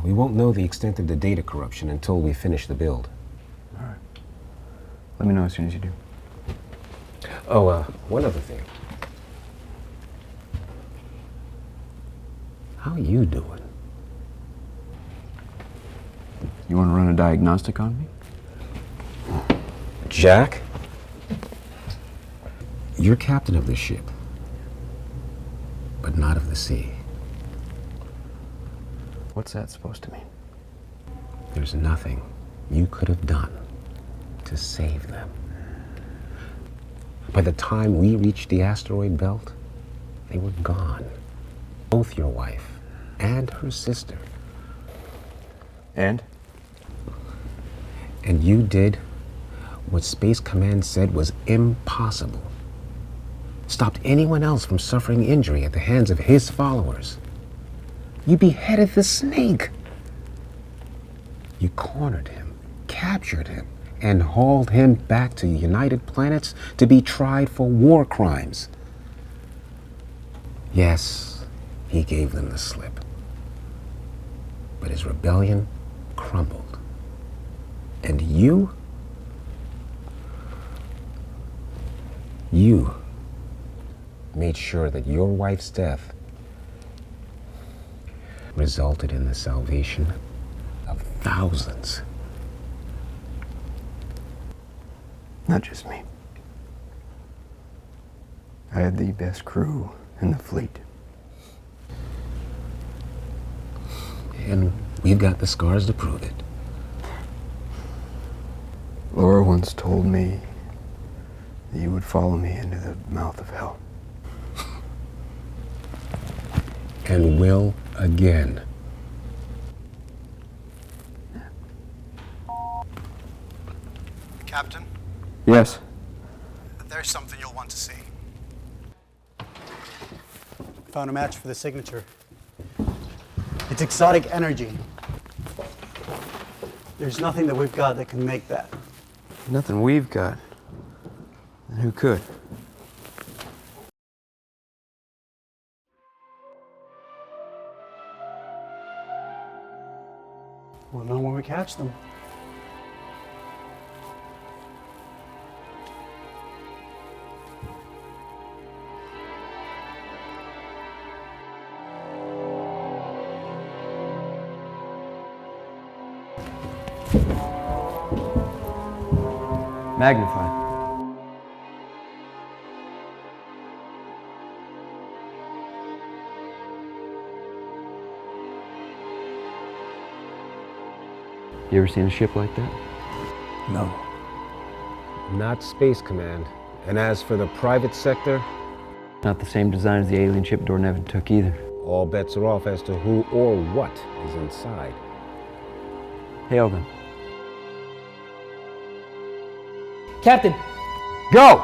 We won't know the extent of the data corruption until we finish the build. All right. Let me know as soon as you do. Oh, one other thing. How you doing? You want to run a diagnostic on me? Jack? You're captain of this ship, but not of the sea. What's that supposed to mean? There's nothing you could have done to save them. By the time we reached the asteroid belt, they were gone. Both your wife and her sister. And? And you did what Space Command said was impossible. Stopped anyone else from suffering injury at the hands of his followers. You beheaded the snake. You cornered him, captured him, and hauled him back to United Planets to be tried for war crimes. Yes, he gave them the slip. But his rebellion crumbled. And you made sure that your wife's death resulted in the salvation of thousands. Not just me. I had the best crew in the fleet. And We've got the scars to prove it. Laura once told me that you would follow me into the mouth of hell. And will again. Captain, Yes. there's something you'll want to see. Found a match for the signature. It's exotic energy. There's nothing that we've got that can make that. Nothing we've got. And who could? We'll know when we catch them. Magnify. You ever seen a ship like that? No. Not Space Command. And as for the private sector, Not the same design as the alien ship Dornevan took either. all bets are off as to who or what is inside. Hail them. Captain! Go!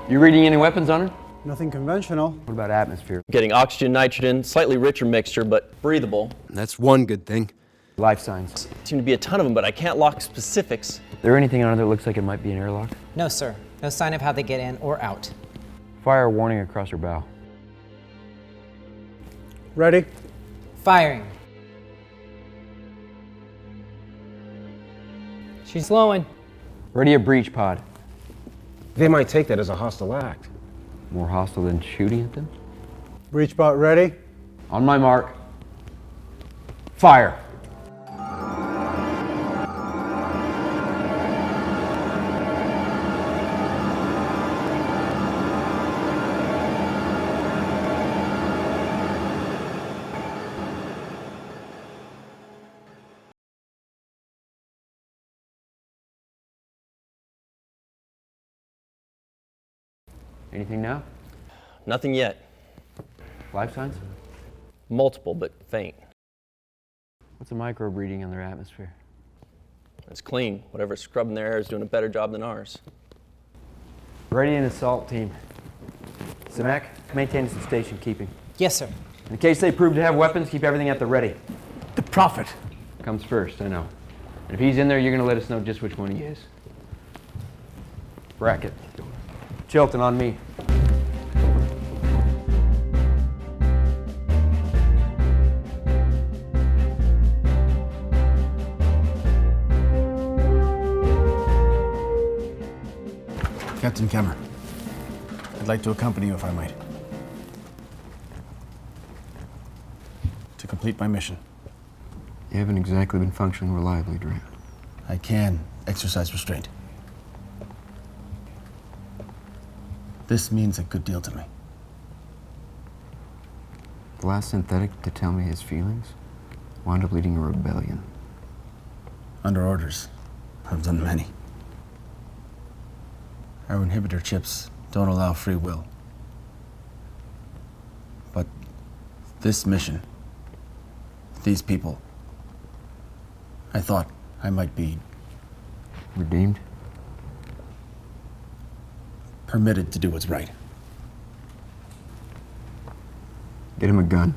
You reading any weapons on her? Nothing conventional. What about atmosphere? Getting oxygen, nitrogen, slightly richer mixture, but breathable. That's one good thing. Life signs. Seem to be a ton of them, but I can't lock specifics. There anything on her that looks like it might be an airlock? No, sir. No sign of how they get in or out. Fire warning across her bow. Ready? Firing. She's slowing. Ready a breach pod. They might take that as a hostile act. More hostile than shooting at them? Breach bot ready? On my mark. Fire. Anything now? Nothing yet. Life signs? Multiple, but faint. What's a microbe reading in their atmosphere? It's clean. Whatever's scrubbing their air is doing a better job than ours. Ready an assault team. Samek, maintain some station keeping. Yes, sir. In case they prove to have weapons, keep everything at the ready. The Prophet. Comes first, I know. And if he's in there, you're going to let us know just which one he is. Bracket. Chilton on me. Captain Kemmer, I'd like to accompany you if I might. To complete my mission. You haven't exactly been functioning reliably, Durant. I can exercise restraint. This means a good deal to me. The last synthetic to tell me his feelings wound up leading a rebellion. Under orders, I've done many. Our inhibitor chips don't allow free will. But this mission, these people, I thought I might be redeemed? Permitted to do what's right. Get him a gun.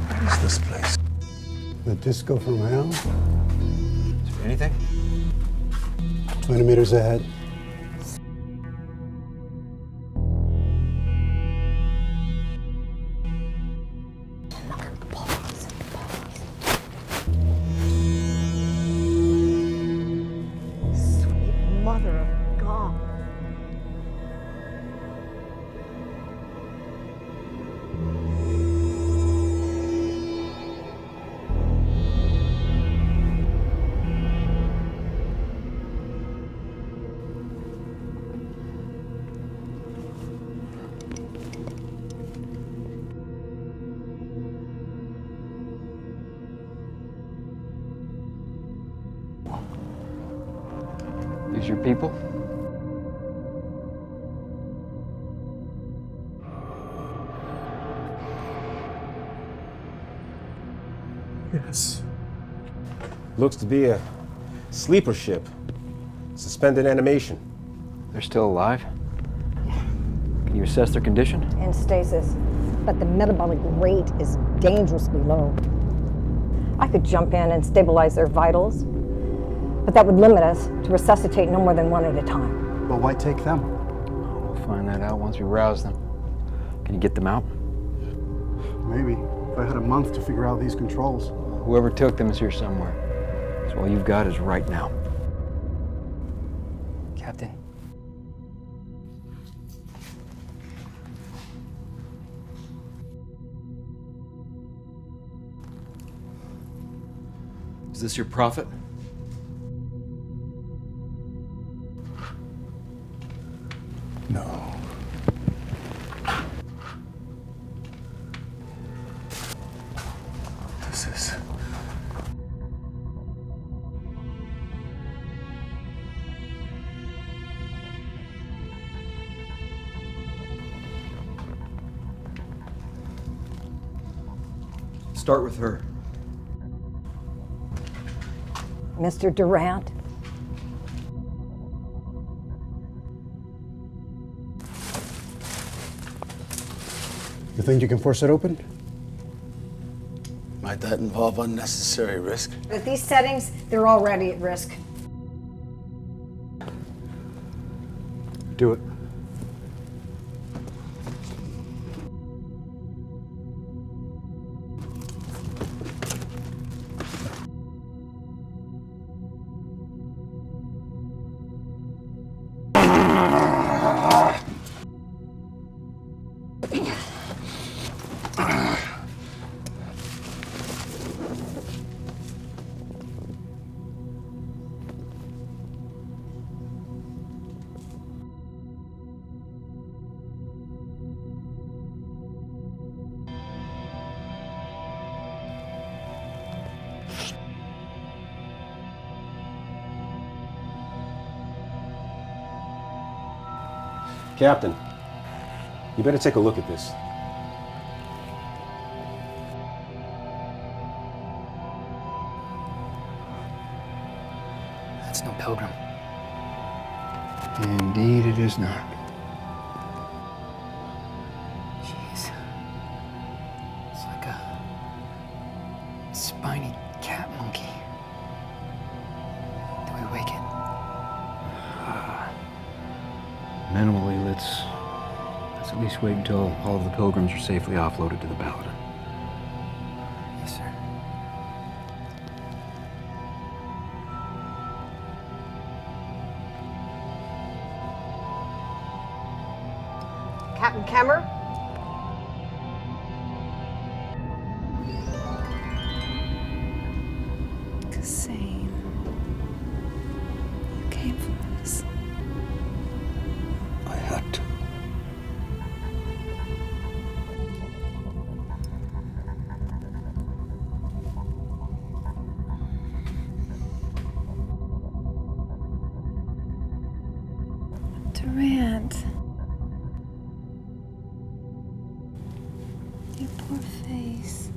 What is this place? The disco from hell? Is there anything? 20 meters ahead. Sweet mother of God. These your people? Yes. Looks to be a sleeper ship. Suspended animation. They're still alive? Can you assess their condition? In stasis, but the metabolic rate is dangerously low. I could jump in and stabilize their vitals, but that would limit us to resuscitate no more than one at a time. But why take them? We'll find that out once we rouse them. Can you get them out? Maybe. If I had a month to figure out these controls. Whoever took them is here somewhere. So all you've got is right now. Captain. Is this your prophet? No. This is... Start with her. Mr. Durant, You think you can force it open? Might that involve unnecessary risk? at these settings, they're already at risk. Do it. Captain, you better take a look at this. That's no pilgrim. Indeed it is not. Jeez. It's like a spiny cat monkey. Do we wake it? Minimally, let's at least wait until all of the pilgrims are safely offloaded to the Paladin. Yes, sir. Captain Kemmer? Cassane. You came for us. I had to. Durant. Your poor face.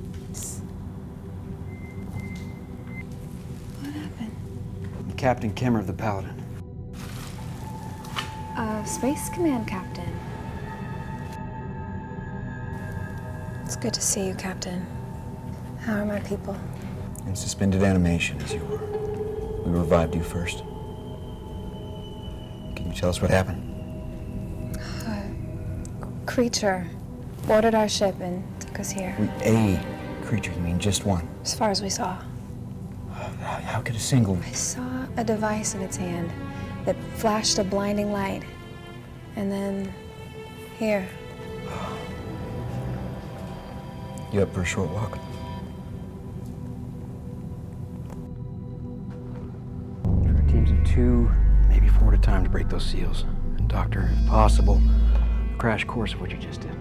What happened? Captain Kemmer of the Paladin. Space Command Captain. It's good to see you, Captain. How are my people? In suspended animation, as you were. We revived you first. Can you tell us what happened? Creature boarded our ship and took us here. A creature, you mean just one? As far as we saw. How could a single... I saw a device in its hand that flashed a blinding light. And then here. You up for a short walk? Try teams of 2, maybe 4 at a time to break those seals. And Doctor, if possible, a crash course of what you just did.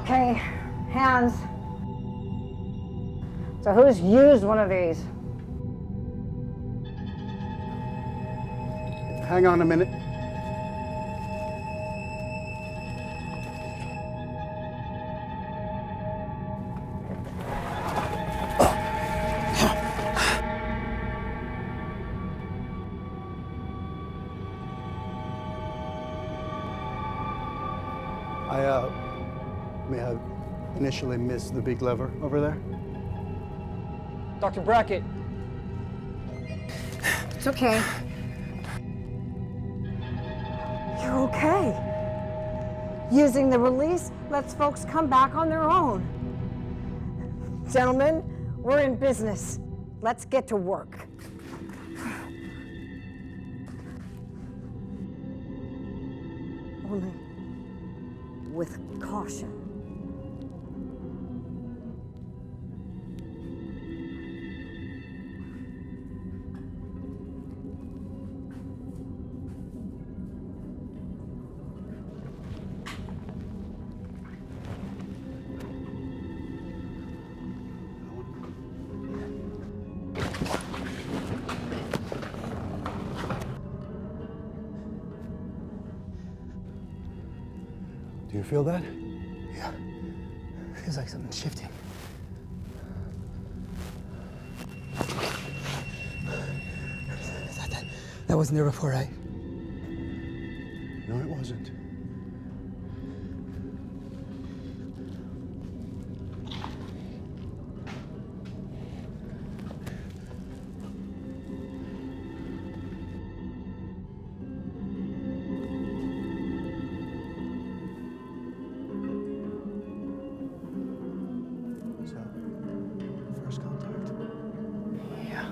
Okay, hands. So who's used one of these? Hang on a minute. I may have initially missed the big lever over there. Dr. Brackett! It's okay. You're okay. Using the release lets folks come back on their own. Gentlemen, we're in business. Let's get to work. Only with caution. Do you feel that? Yeah. Feels like something's shifting. That wasn't there before, right? No, it wasn't. First contact. Yeah.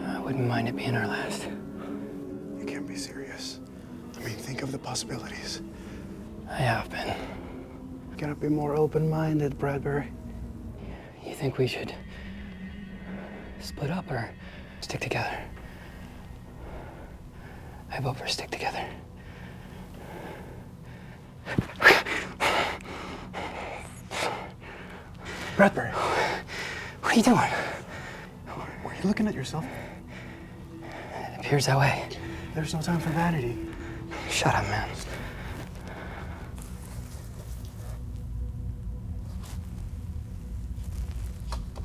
I wouldn't mind it being our last. You can't be serious. I mean, think of the possibilities. I have been. Gotta be more open-minded, Bradbury. You think we should split up or stick together? I vote for stick together. Bradbury. What are you doing? Were you looking at yourself? It appears that way. There's no time for vanity. Shut up, man.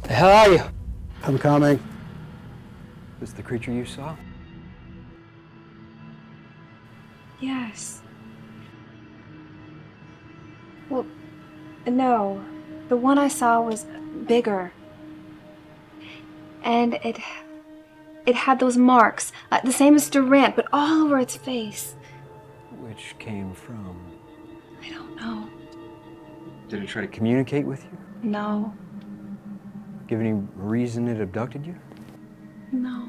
The hell are you? I'm coming. This the creature you saw? Yes. Well, no. The one I saw was bigger. And it had those marks, the same as Durant, but all over its face. Which came from? I don't know. Did it try to communicate with you? No. Give any reason it abducted you? No.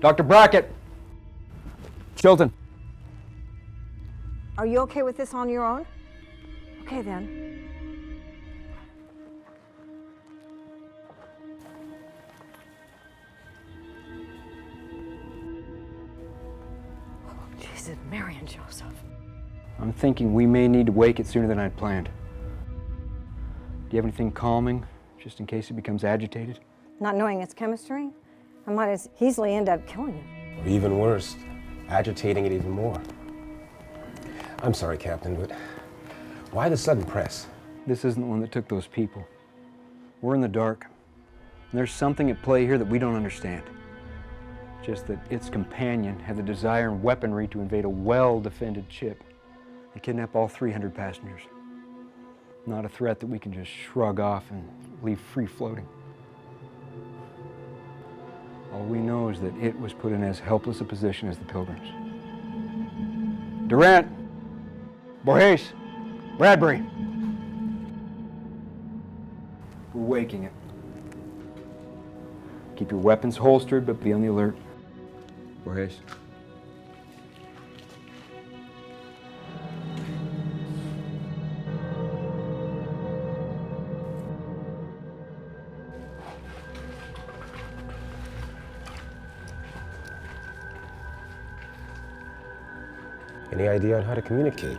Dr. Brackett! Chilton. Are you okay with this on your own? Okay, then. Oh, Jesus, Mary and Joseph. I'm thinking we may need to wake it sooner than I'd planned. Do you have anything calming, just in case it becomes agitated? Not knowing its chemistry, I might as easily end up killing it. Or even worse, agitating it even more. I'm sorry, Captain, but why the sudden press? This isn't the one that took those people. We're in the dark. And there's something at play here that we don't understand. Just that its companion had the desire and weaponry to invade a well-defended ship and kidnap all 300 passengers. Not a threat that we can just shrug off and leave free floating. All we know is that it was put in as helpless a position as the Pilgrims. Durant, Borges, Bradbury. We're waking it. Keep your weapons holstered, but be on the alert. Borges. Any idea on how to communicate?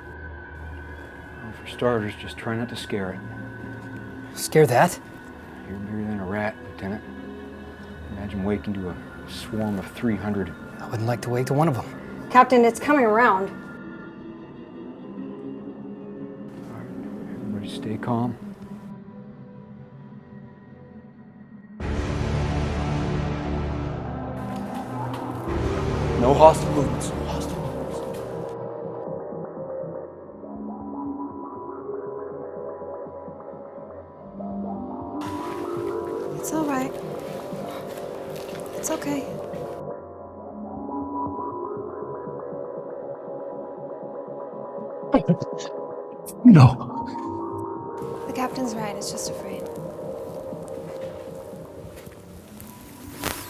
Well, for starters, just try not to scare it. Scare that? You're bigger than a rat, Lieutenant. Imagine waking to a swarm of 300. I wouldn't like to wake to one of them. Captain, it's coming around. Everybody stay calm. No hostile movements. It's all right. It's okay. No. The captain's right. It's just afraid.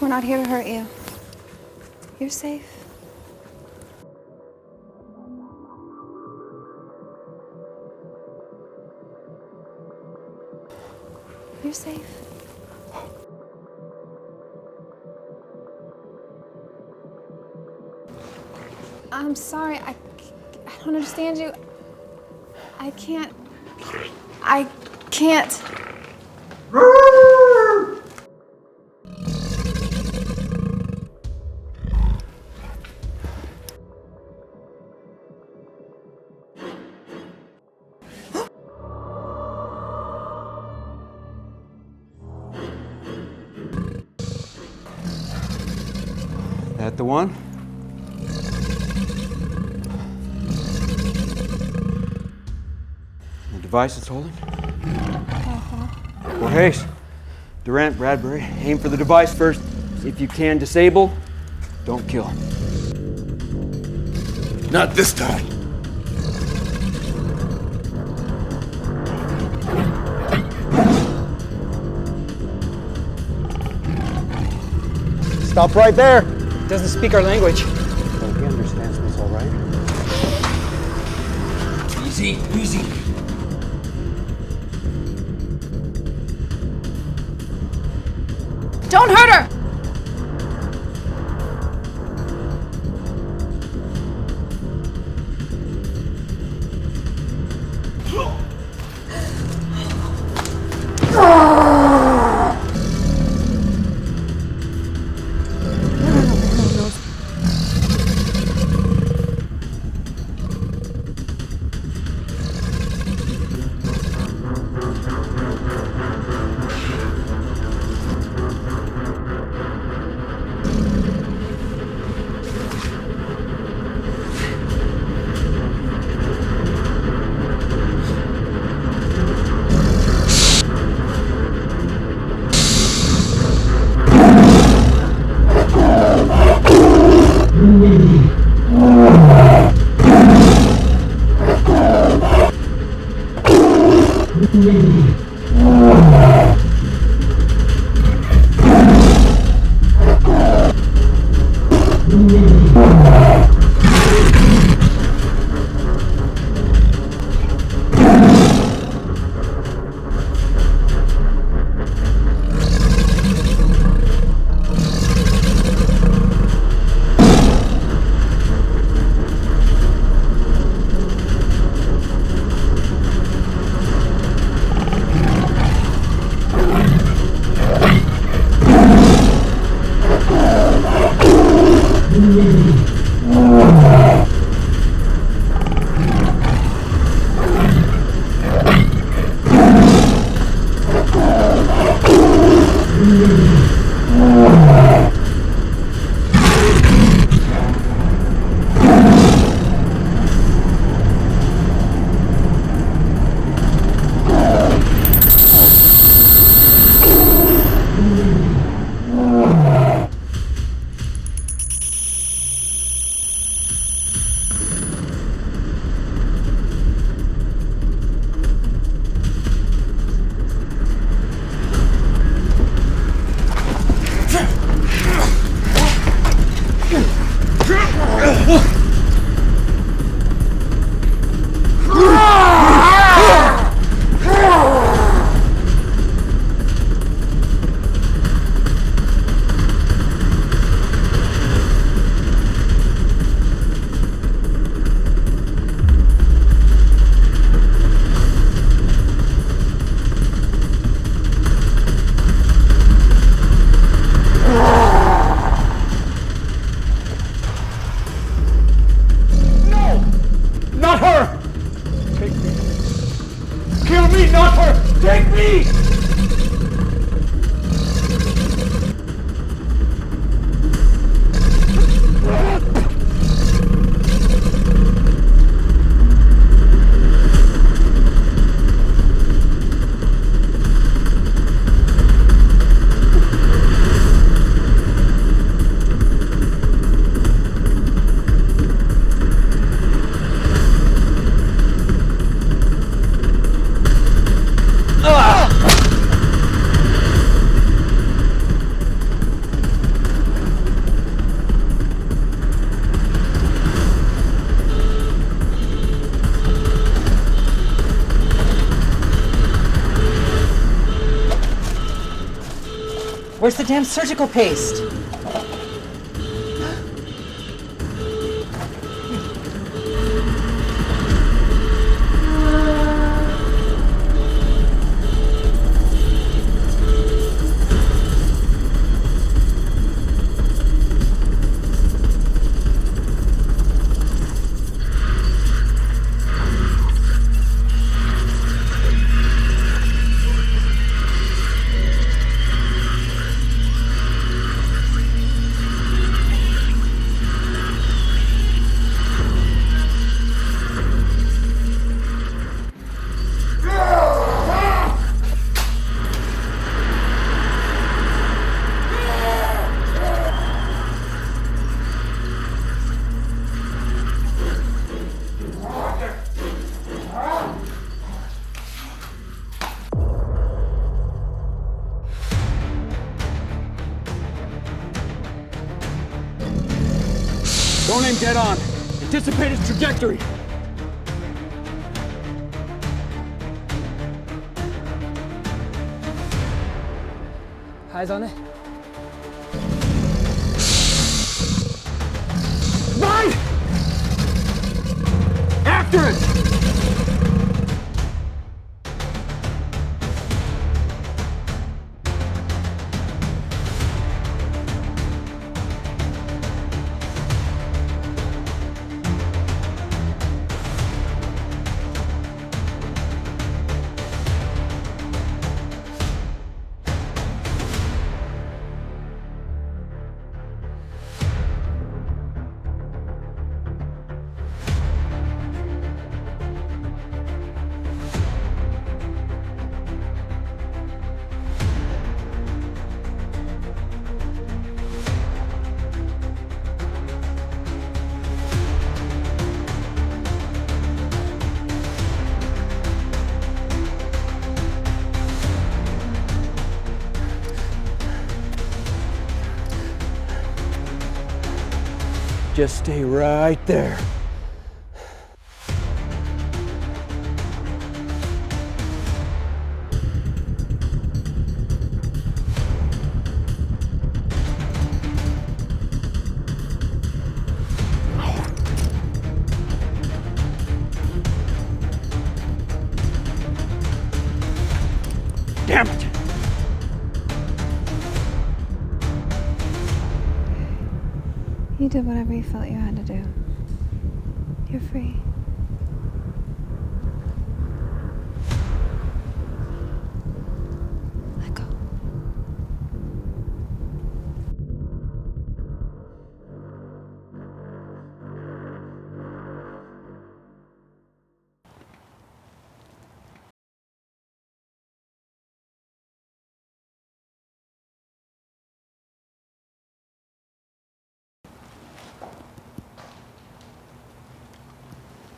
We're not here to hurt you. You're safe. You're safe. I'm sorry. I don't understand you. I can't. That the one? The device it's holding? Borges, Durant, Bradbury, aim for the device first. If you can, disable. Don't kill. Not this time. Stop right there. Doesn't speak our language. Oh, he understands this, all right? Easy, easy. Don't hurt her! Where's the damn surgical paste? Don't aim dead on. Anticipate its trajectory. Eyes on it. Right! After it! Just stay right there. Damn it! You did whatever you felt you had to do. You're free. Let go.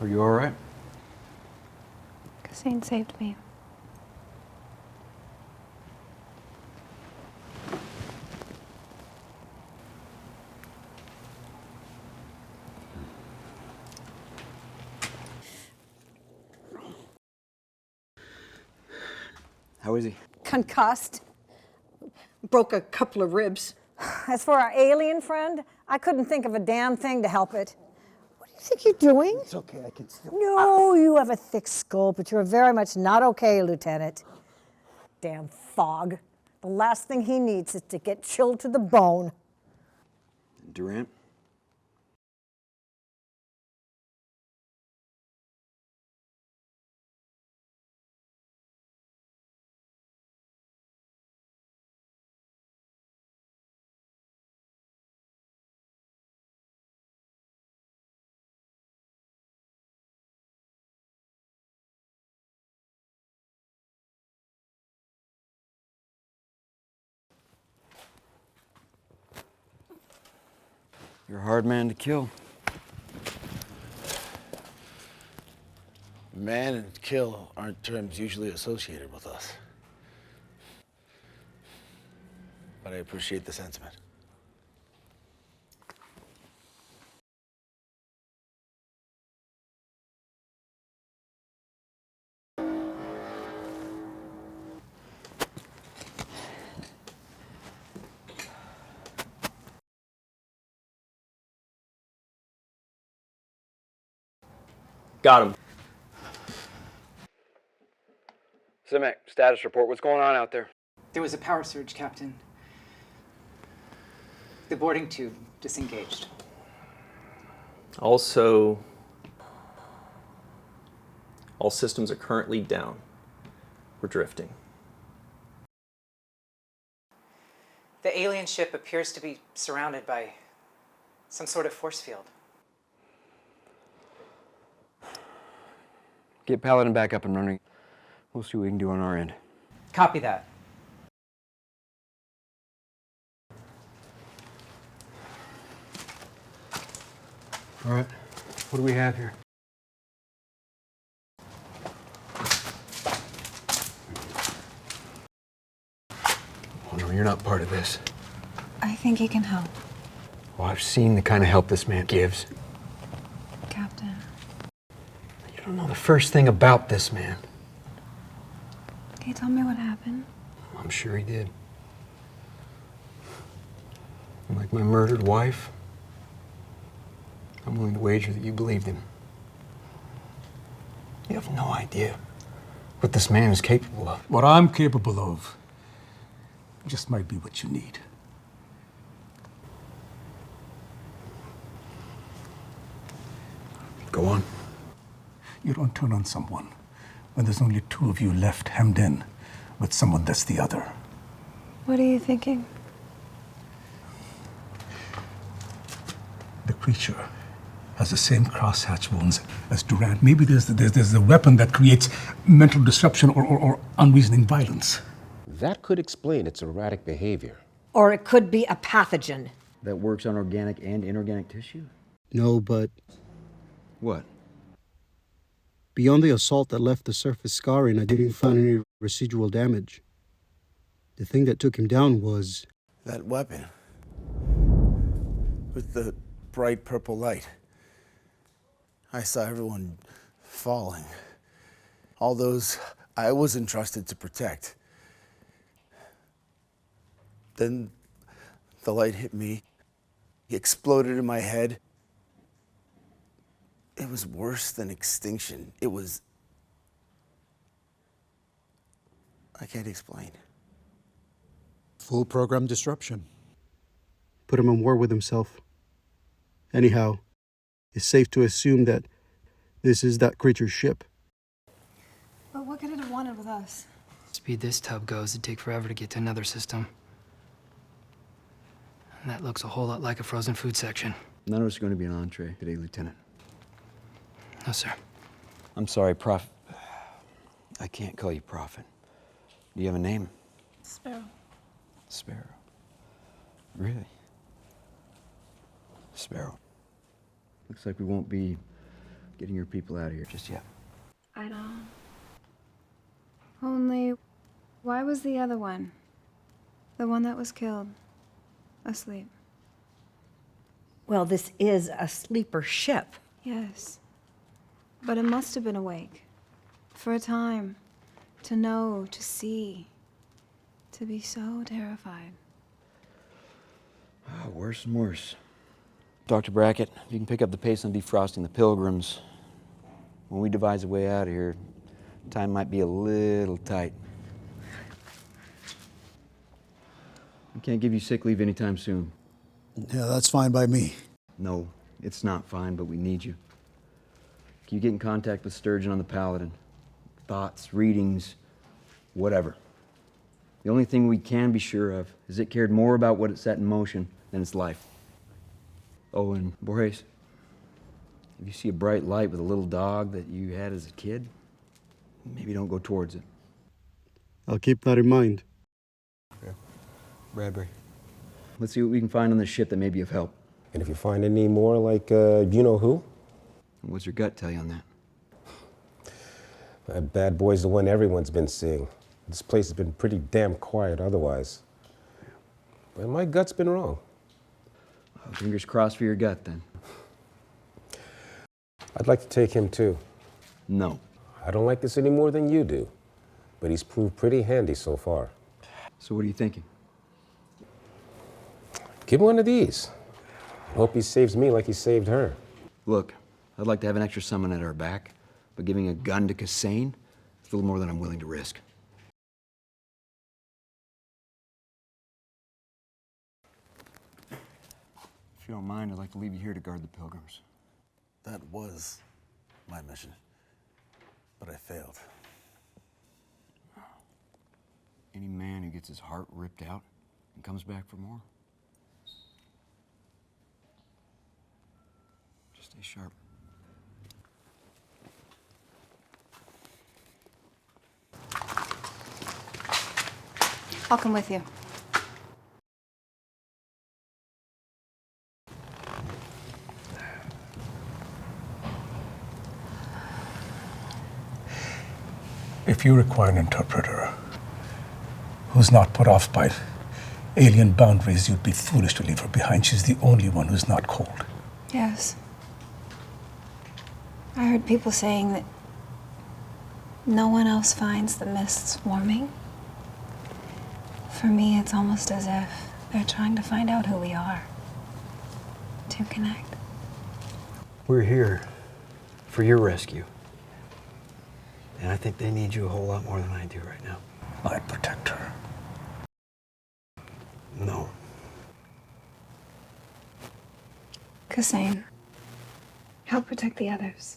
Are you all right? Cassine saved me. How is he? Concussed. Broke a couple of ribs. As for our alien friend, I couldn't think of a damn thing to help it. What do you think you're doing? It's okay, I can still... No, you have a thick skull, but you're very much not okay, Lieutenant. Damn fog. The last thing he needs is to get chilled to the bone. Durant? You're a hard man to kill. Man and kill aren't terms usually associated with us. But I appreciate the sentiment. Got him. Simek, status report. What's going on out there? There was a power surge, Captain. The boarding tube disengaged. Also, all systems are currently down. We're drifting. The alien ship appears to be surrounded by some sort of force field. Get Paladin back up and running. We'll see what we can do on our end. Copy that. All right. What do we have here? Oh, no, you're not part of this. I think he can help. Well, I've seen the kind of help this man gives. Captain. You don't know the first thing about this man. Can you tell me what happened? I'm sure he did. And like my murdered wife, I'm willing to wager that you believed him. You have no idea what this man is capable of. What I'm capable of just might be what you need. Go on. You don't turn on someone when there's only two of you left hemmed in with someone that's the other. What are you thinking? The creature has the same crosshatch wounds as Durant. Maybe there's a weapon that creates mental disruption or unreasoning violence. That could explain its erratic behavior. Or it could be a pathogen. That works on organic and inorganic tissue? No, but What? beyond the assault that left the surface scarring, I didn't find any residual damage. The thing that took him down was That weapon. With the bright purple light. I saw everyone falling. All those I was entrusted to protect. Then the light hit me. It exploded in my head. It was worse than extinction. It was... I can't explain. full program disruption. Put him in war with himself. Anyhow, it's safe to assume that this is that creature's ship. But what could it have wanted with us? Speed this tub goes, it'd take forever to get to another system. And that looks a whole lot like a frozen food section. None of us are going to be an entree today, Lieutenant. No, sir. I'm sorry, Prof. I can't call you Prophet. Do you have a name? Sparrow. Sparrow. Really? Sparrow. Looks like we won't be getting your people out of here just yet. I know. Only, why was the other one? The one that was killed? Asleep. Well, this is a sleeper ship. Yes. But it must have been awake. For a time. To know, to see. To be so terrified. Worse and worse. Dr. Brackett, if you can pick up the pace on defrosting the Pilgrims, when we devise a way out of here, time might be a little tight. We can't give you sick leave anytime soon. Yeah, that's fine by me. No, it's not fine, but we need you. Can you get in contact with Sturgeon on the Paladin? Thoughts, readings, whatever. The only thing we can be sure of is it cared more about what it set in motion than its life. Oh, and Borges, if you see a bright light with a little dog that you had as a kid, maybe don't go towards it. I'll keep that in mind. Bradbury. Let's see what we can find on this ship that may be of help. And if you find any more like, you know who? What's your gut tell you on that? That bad boy's the one everyone's been seeing. This place has been pretty damn quiet otherwise. But my gut's been wrong. Fingers crossed for your gut, then. I'd like to take him too. No. I don't like this any more than you do. But he's proved pretty handy so far. So what are you thinking? Give him one of these. Hope he saves me like he saved her. Look, I'd like to have an extra summon at our back, but giving a gun to Kassane is a little more than I'm willing to risk. If you don't mind, I'd like to leave you here to guard the pilgrims. That was my mission, but I failed. Any man who gets his heart ripped out and comes back for more, just stay sharp. I'll come with you. If you require an interpreter who's not put off by alien boundaries, you'd be foolish to leave her behind. She's the only one who's not cold. Yes. I heard people saying that no one else finds the mists warming. For me, it's almost as if they're trying to find out who we are, to connect. We're here for your rescue. And I think they need you a whole lot more than I do right now. I'd protect her. No. Kassane, help protect the others.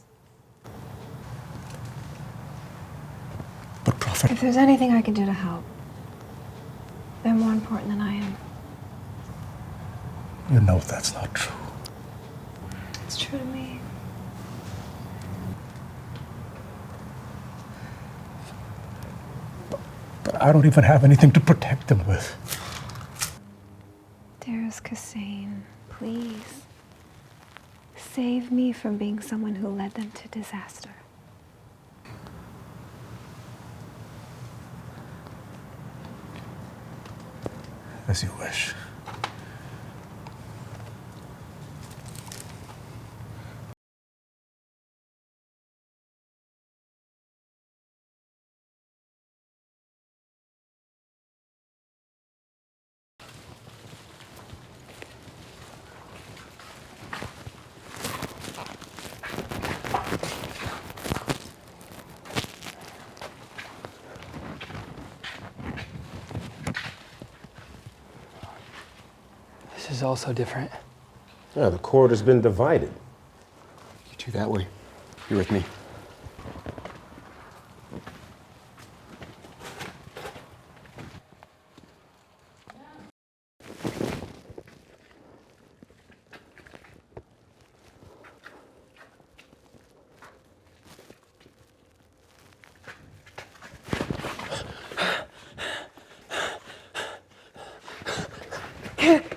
But Prophet... If there's anything I can do to help, they're more important than I am. You know that's not true. It's true to me. But I don't even have anything to protect them with. Dearest Kassane, please. Save me from being someone who led them to disaster. As you wish. This is all so different. Yeah, the court has been divided. You two that way. You're with me.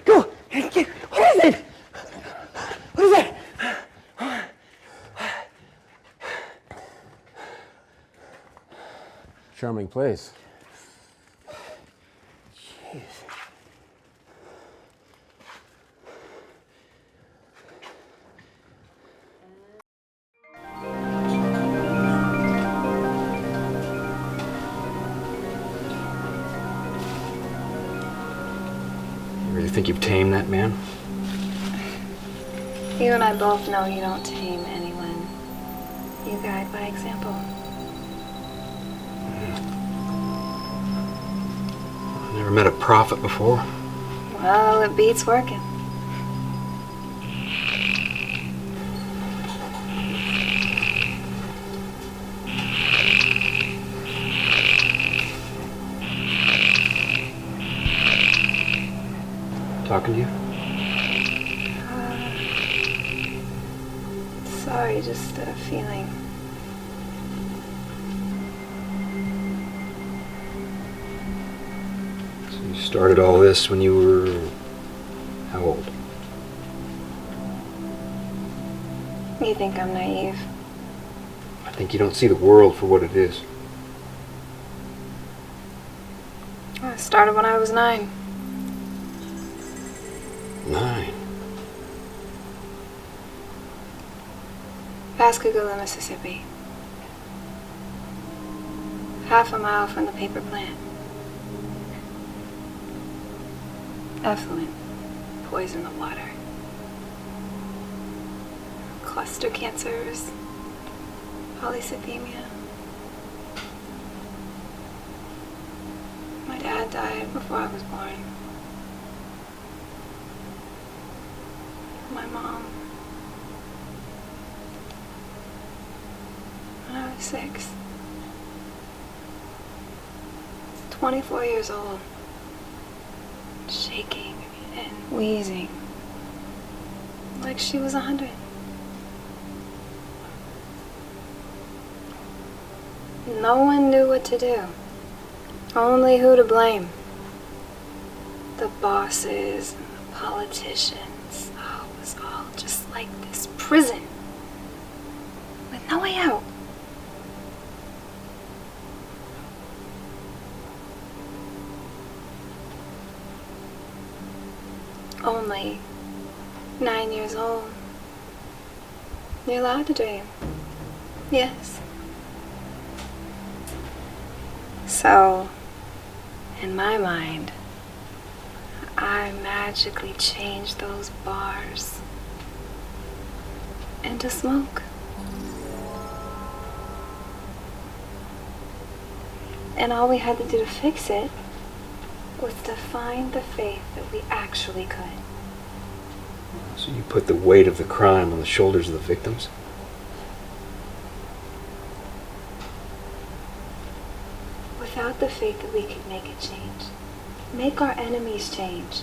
Go! What is it? What is that? Charming place. Jeez. You really think you've tamed that man? You and I both know you don't tame anyone. You guide by example. Never met a prophet before. Well, it beats working. Talking to you? Sorry, just a feeling. So you started all this when you were how old? You think I'm naive? I think you don't see the world for what it is. I started when I was 9. 9. Pascagoula, Mississippi. Half a mile from the paper plant. Effluent. Poison the water. cluster cancers, polycythemia. My dad died before I was born. My mom, when I was 6. 24 years old, shaking and wheezing, like she was 100. No one knew what to do, only who to blame. The bosses, and the politicians, oh, it was all just like this prison, with no way out. Only 9 years old. You're allowed to dream. Yes. So, in my mind, I magically changed those bars into smoke. And all we had to do to fix it was to find the faith that we actually could. So you put the weight of the crime on the shoulders of the victims? Without the faith that we could make it change, make our enemies change,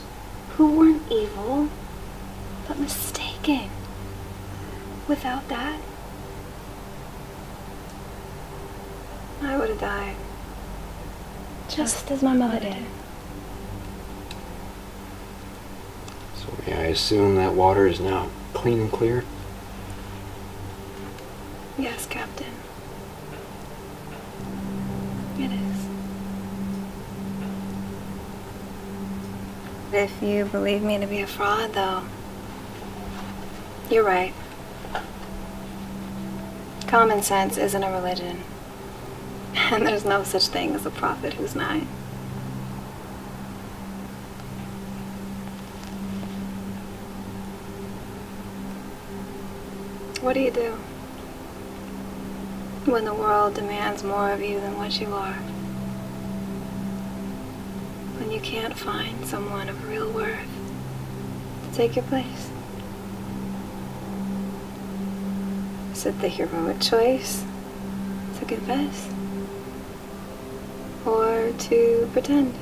who weren't evil, but mistaken. Without that, I would have died, just as my mother did. So may I assume that water is now clean and clear? Yes, Captain. It is. If you believe me to be a fraud, though, you're right. Common sense isn't a religion. And there's no such thing as a prophet who's not. What do you do when the world demands more of you than what you are? When you can't find someone of real worth to take your place? Is it the heroic choice to confess? Or to pretend?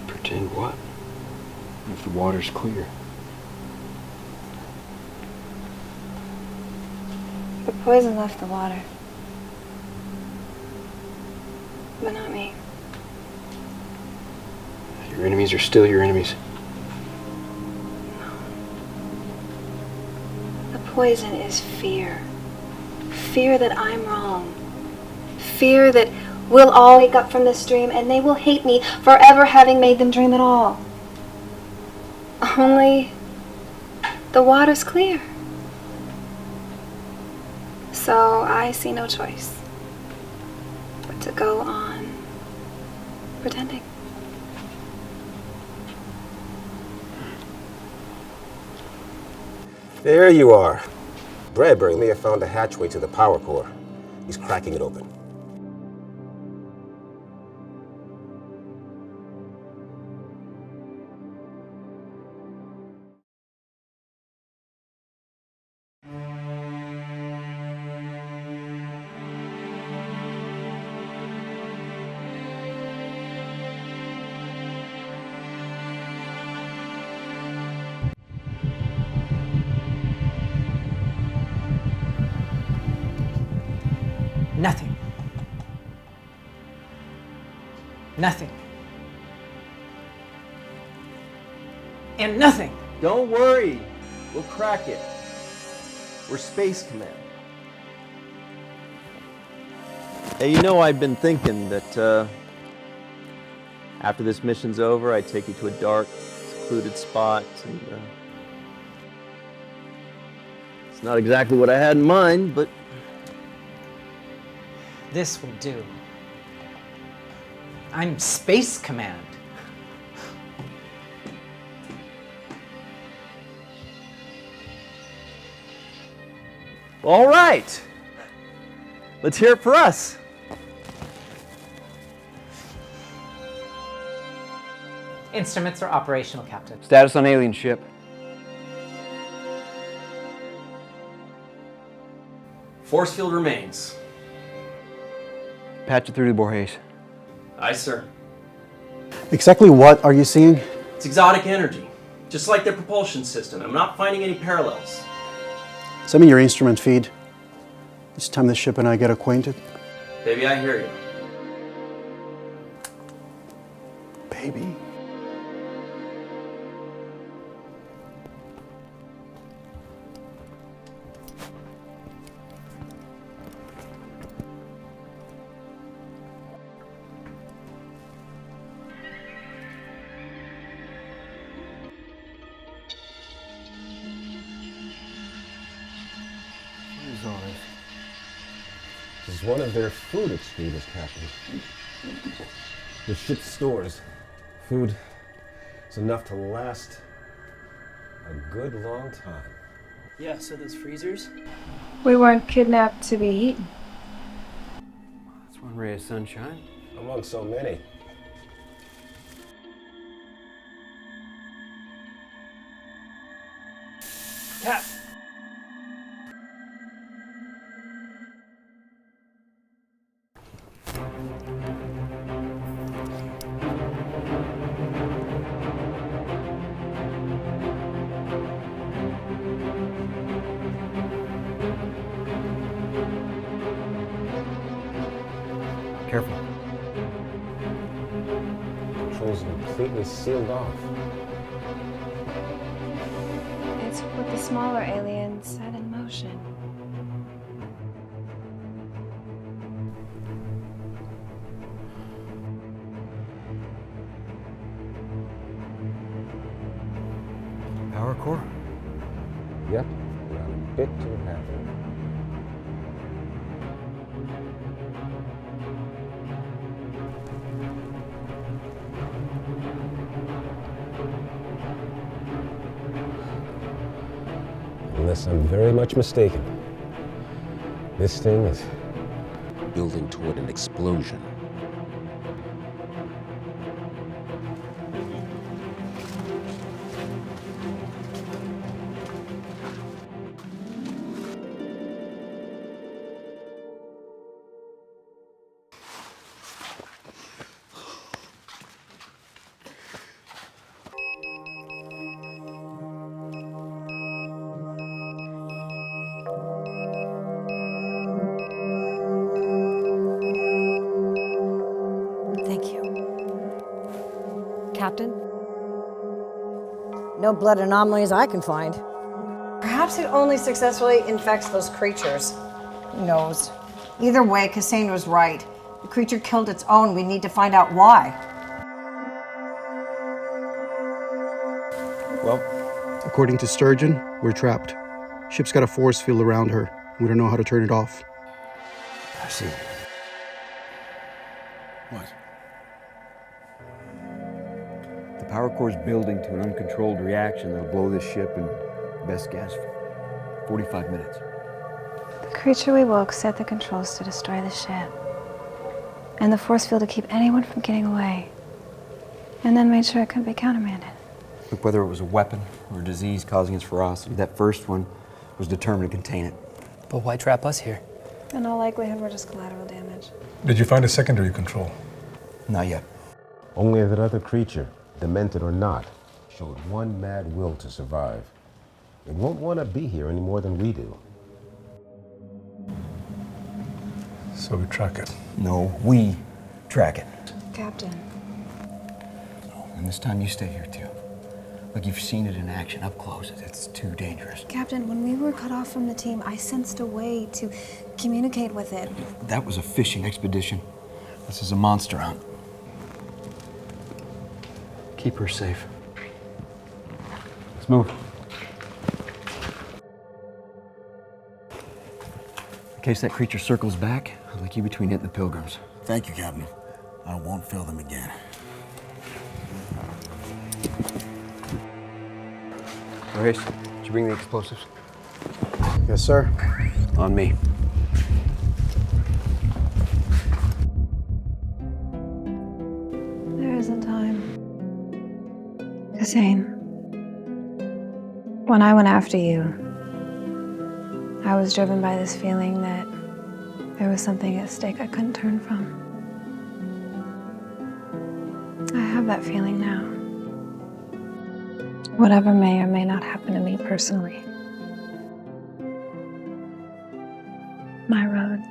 Pretend what? If the water's clear. The poison left the water. But not me. Your enemies are still your enemies. The poison is fear. Fear that I'm wrong. Fear that we'll all wake up from this dream and they will hate me for ever having made them dream at all. Only the water's clear. So I see no choice but to go on pretending. There you are. Bradbury may have found a hatchway to the power core. He's cracking it open. Nothing. Nothing. And nothing. Don't worry. We'll crack it. We're Space Command. Hey, you know, I've been thinking that after this mission's over, I'd take you to a dark, secluded spot. And, it's not exactly what I had in mind, but This will do. I'm Space Command. All right. Let's hear it for us. Instruments are operational, Captain. Status on alien ship. Force field remains. Patch it through to Borges. Aye, sir. Exactly what are you seeing? It's exotic energy, just like their propulsion system. I'm not finding any parallels. Send me your instrument feed. It's time the ship and I get acquainted. Baby, I hear you. Baby. What is all this? This is one of their food extruders, Captain. The ship stores food is enough to last a good long time. Yeah, so those freezers? We weren't kidnapped to be eaten. That's one ray of sunshine. Among so many. Cap! Careful. Controls are completely sealed off. It's what the smaller aliens set in motion. Power core? Yep, not a bit too happy. Unless I'm very much mistaken, this thing is building toward an explosion. Thank you. Captain? No blood anomalies I can find. Perhaps it only successfully infects those creatures. Who knows? Either way, Cassane was right. The creature killed its own. We need to find out why. Well, according to Sturgeon, we're trapped. Ship's got a force field around her. We don't know how to turn it off. I see. What? The power core's building to an uncontrolled reaction that'll blow this ship in, best guess, 45 minutes. The creature we woke set the controls to destroy the ship. And the force field to keep anyone from getting away. And then made sure it couldn't be countermanded. Look, whether it was a weapon or a disease causing its ferocity, that first one was determined to contain it. But why trap us here? In all likelihood, we're just collateral damage. Did you find a secondary control? Not yet. Only that other creature, demented or not, showed one mad will to survive. It won't want to be here any more than we do. So we track it. No, we track it. Captain. And this time you stay here too. Look, you've seen it in action up close. It's too dangerous. Captain, when we were cut off from the team, I sensed a way to communicate with it. That was a fishing expedition. This is a monster hunt. Keep her safe. Let's move. In case that creature circles back, I'd like you between it and the Pilgrims. Thank you, Captain. I won't fail them again. Grace, did you bring the explosives? Yes, sir. On me. There is a time. Hussein, when I went after you, I was driven by this feeling that there was something at stake I couldn't turn from. I have that feeling now. Whatever may or may not happen to me personally. My road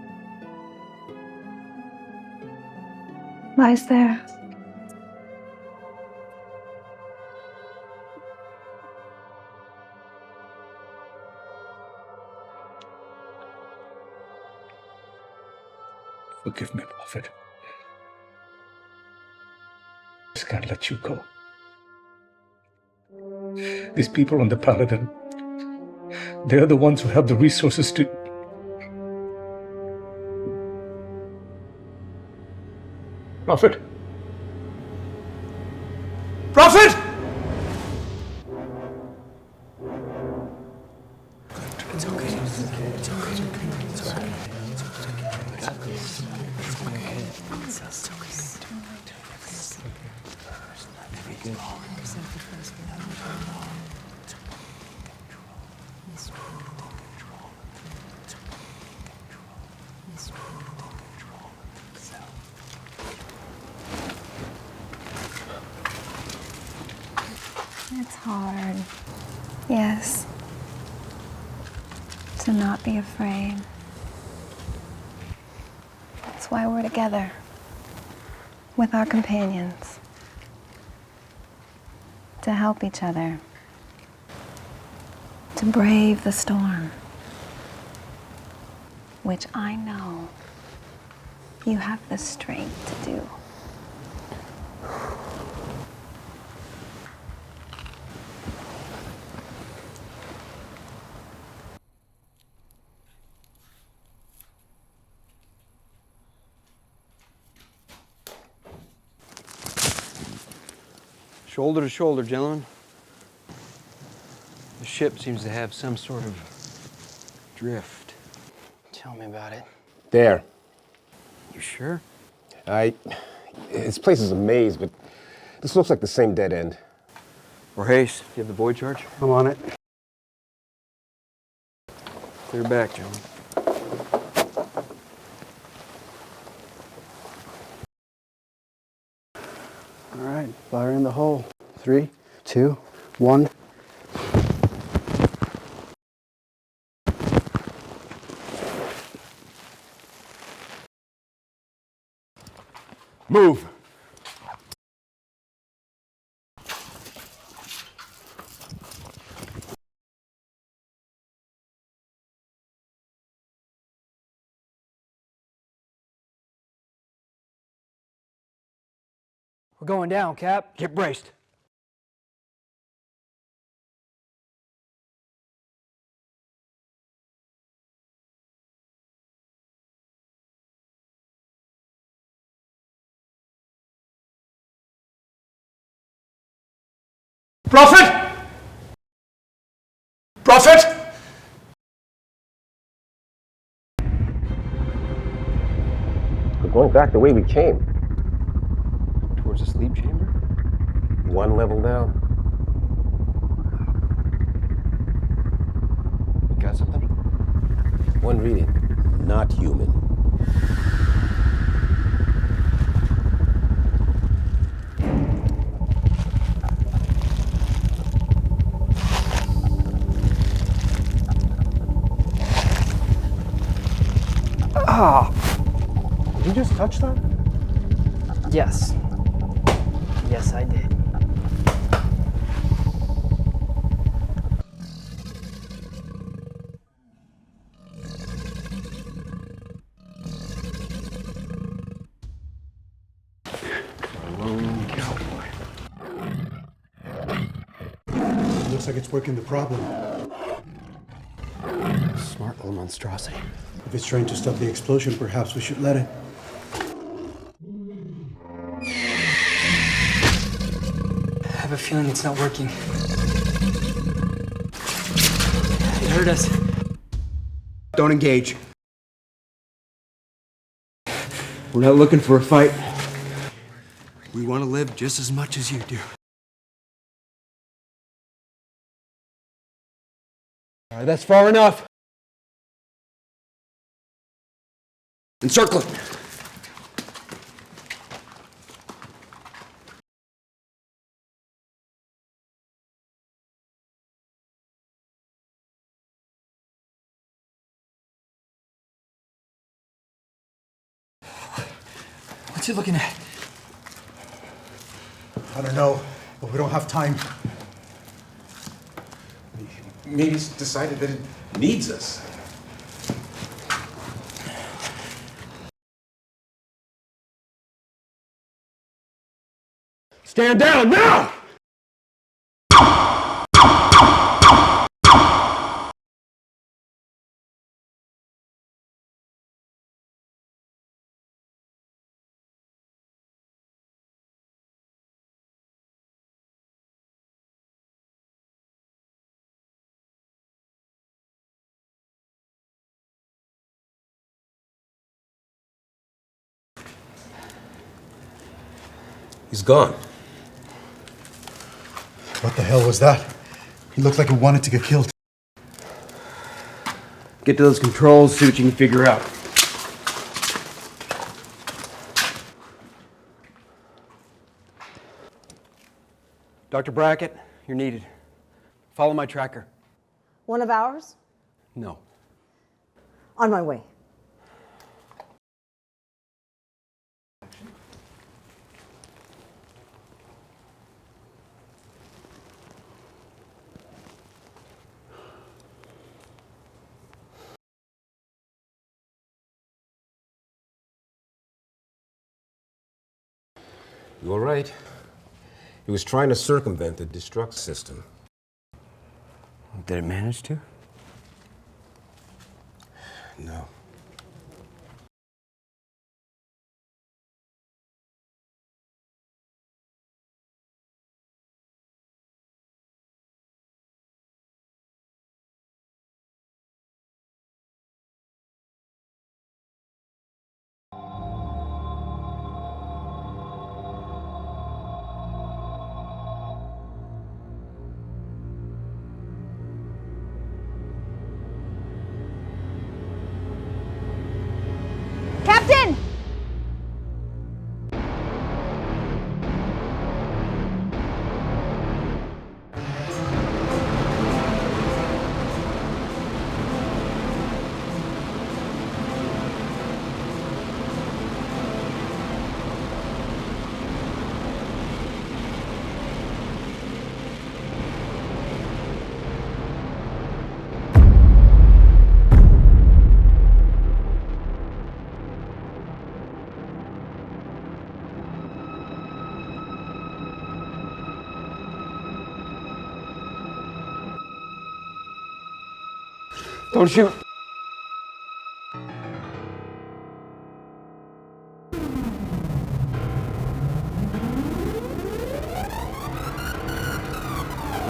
lies there. Forgive me, Prophet. I just can't let you go. These people on the Paladin, they're the ones who have the resources to... Prophet! Prophet! It's okay. It's okay. It's okay. It's okay. It's hard. Yes. To not be afraid. That's why we're together. With our companions. To help each other. To brave the storm. Which I know you have the strength to do. Shoulder to shoulder, gentlemen. The ship seems to have some sort of drift. Tell me about it. There. You sure? This place is a maze, but this looks like the same dead end. Borges, do you have the void charge? I'm on it. Clear back, gentlemen. All right, fire in the hole. 3, 2, 1. Move! We're going down, Cap. Get braced. Prophet! Prophet! We're going back the way we came. Towards the sleep chamber? One level down. You got something? One reading. Not human. Ah! Did you just touch that? Yes. Yes, I did. Lone cowboy. Looks like it's working the problem. Smart little monstrosity. If it's trying to stop the explosion, perhaps we should let it. I have a feeling it's not working. It hurt us. Don't engage. We're not looking for a fight. We want to live just as much as you do. All right, that's far enough. Encircle it. What's he looking at? I don't know, but we don't have time. Maybe it's decided that it needs us. Stand down now! He's gone. What the hell was that? He looked like he wanted to get killed. Get to those controls, see what you can figure out. Dr. Brackett, you're needed. Follow my tracker. One of ours? No. On my way. You were right. He was trying to circumvent the destruct system. Did it manage to? No. Captain! Don't shoot. I'm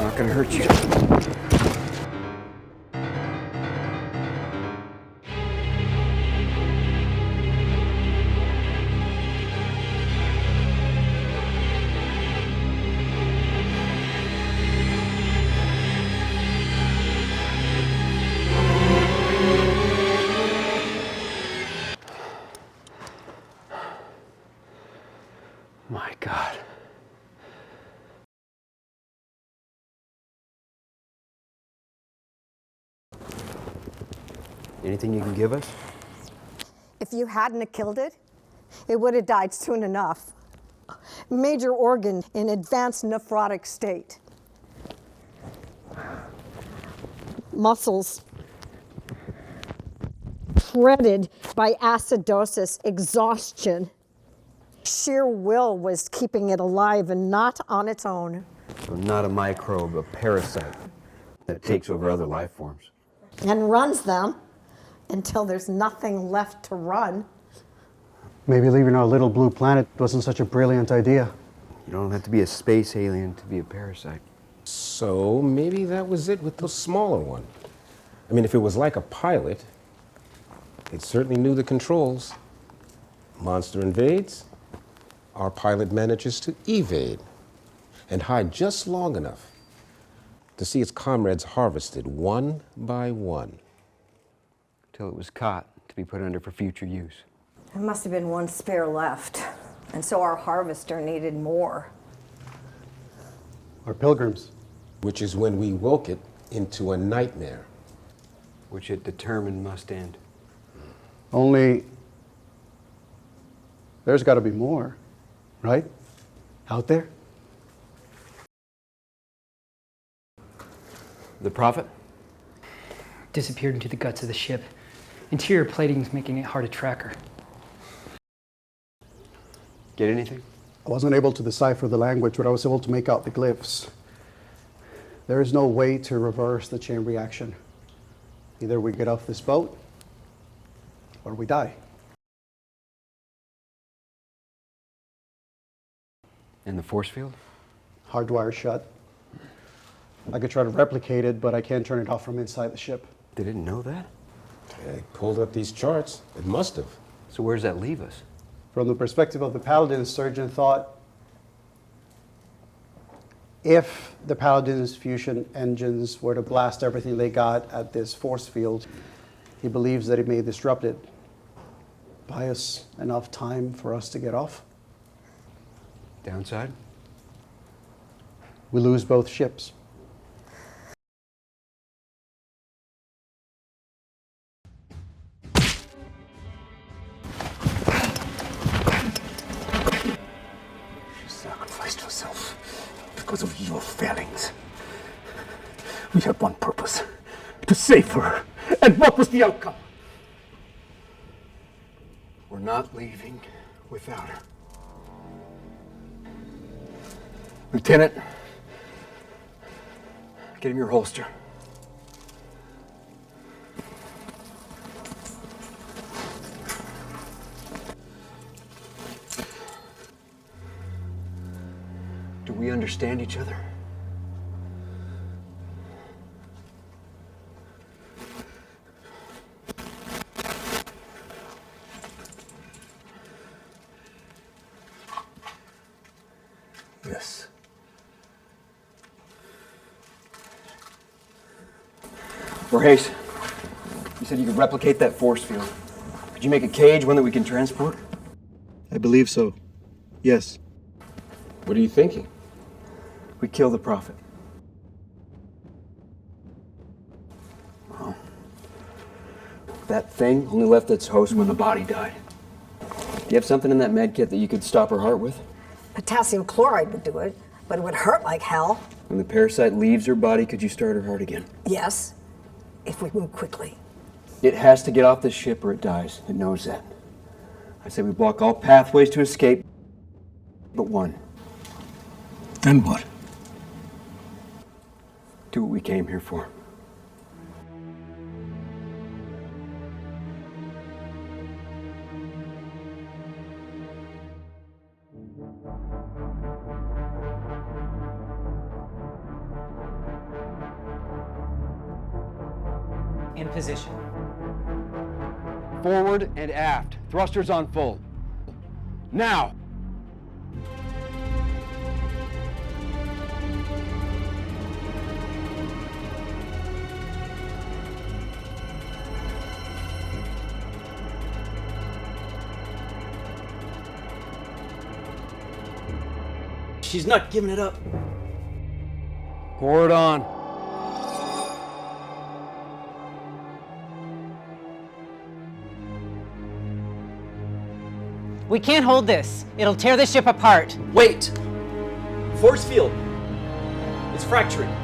not gonna hurt you. My God. Anything you can give us? If you hadn't have killed it, it would have died soon enough. Major organ in advanced nephrotic state. Muscles shredded by acidosis, exhaustion. Sheer will was keeping it alive and not on its own. So not a microbe, a parasite that takes over other life forms. And runs them until there's nothing left to run. Maybe leaving our little blue planet wasn't such a brilliant idea. You don't have to be a space alien to be a parasite. So maybe that was it with the smaller one. I mean, if it was like a pilot, It certainly knew the controls. Monster invades. Our pilot manages to evade and hide just long enough to see its comrades harvested one by one. Till it was caught to be put under for future use. There must have been one spare left, and so our harvester needed more. Our pilgrims. Which is when we woke it into a nightmare. Which it determined must end. Only there's got to be more, right? Out there? The Prophet? Disappeared into the guts of the ship. Interior plating's making it hard to track her. Get anything? I wasn't able to decipher the language, but I was able to make out the glyphs. There is no way to reverse the chain reaction. Either we get off this boat, or we die. And the force field? Hardwired shut. I could try to replicate it, but I can't turn it off from inside the ship. They didn't know that? I pulled up these charts. It must have. So where does that leave us? From the perspective of the Paladin, Surgeon thought if the Paladin's fusion engines were to blast everything they got at this force field, he believes that it may disrupt it. Buy us enough time for us to get off. Downside? We lose both ships. You sacrificed yourself because of your failings. We had one purpose, to save her. And what was the outcome? We're not leaving without her. Lieutenant, get him your holster. Do we understand each other? Yes. Borges, you said you could replicate that force field. Could you make a cage, one that we can transport? I believe so. Yes. What are you thinking? We kill the Prophet. Well, that thing only left its host when the body died. Do you have something in that med kit that you could stop her heart with? Potassium chloride would do it, but it would hurt like hell. When the parasite leaves her body, could you start her heart again? Yes, if we move quickly. It has to get off this ship or it dies. It knows that. I say we block all pathways to escape, but one. Then what? Do what we came here for. In position. Forward and aft. Thrusters on full. Now! She's not giving it up. Pour it on. We can't hold this. It'll tear the ship apart. Wait! Force field. It's fracturing.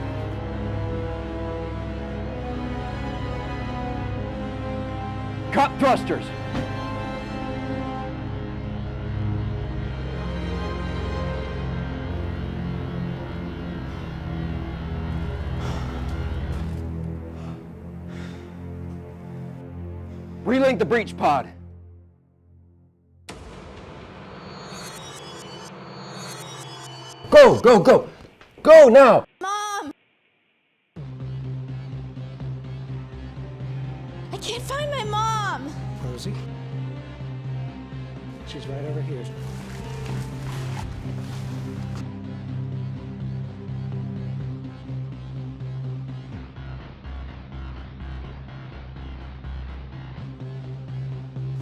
Cut thrusters. Relink the breach pod. Go, go, go! Go now! Mom! I can't find my mom!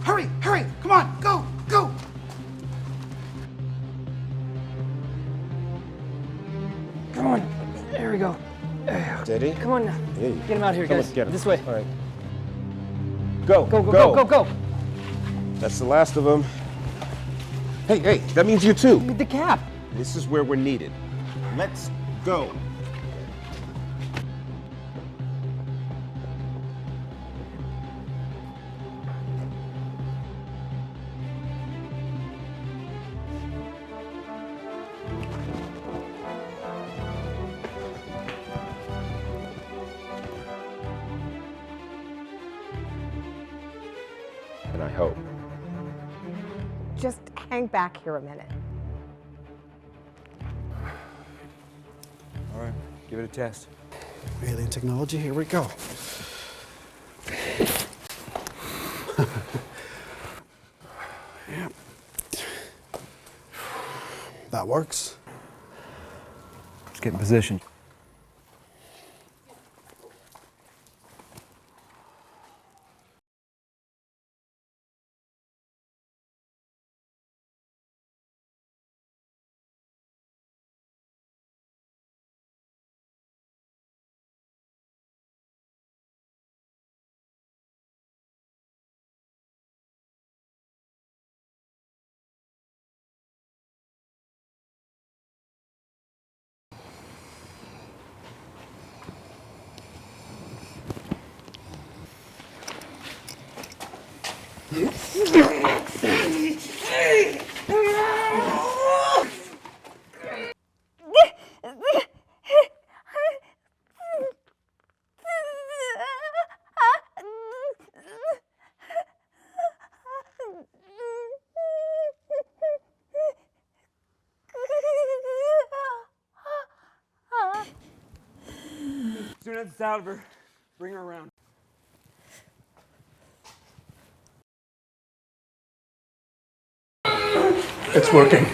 Hurry, hurry! Come on, go, go! Come on. There we go. Steady. Come on now. Yeah. Get him out here, Come guys. on, get him. This way. All right. Go, Go, go, go, go, go. That's the last of them. Hey, hey, that means you too. The cap. This is where we're needed. Let's go. And I hope. Just hang back here a minute. All right, give it a test. Alien technology, here we go. Yeah. That works. Let's get in position. Soon as it's out of her, bring her around. It's working.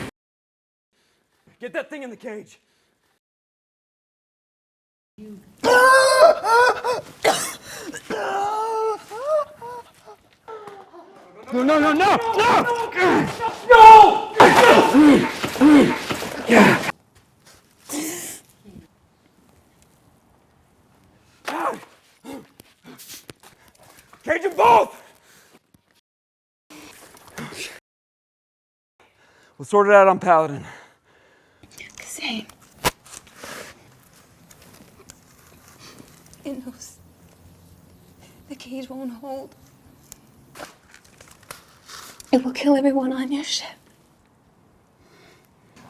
Get that thing in the cage. No, no, no, no, no! Cage them both! We'll sort it out on Paladin. Same. It knows the cage won't hold. It will kill everyone on your ship.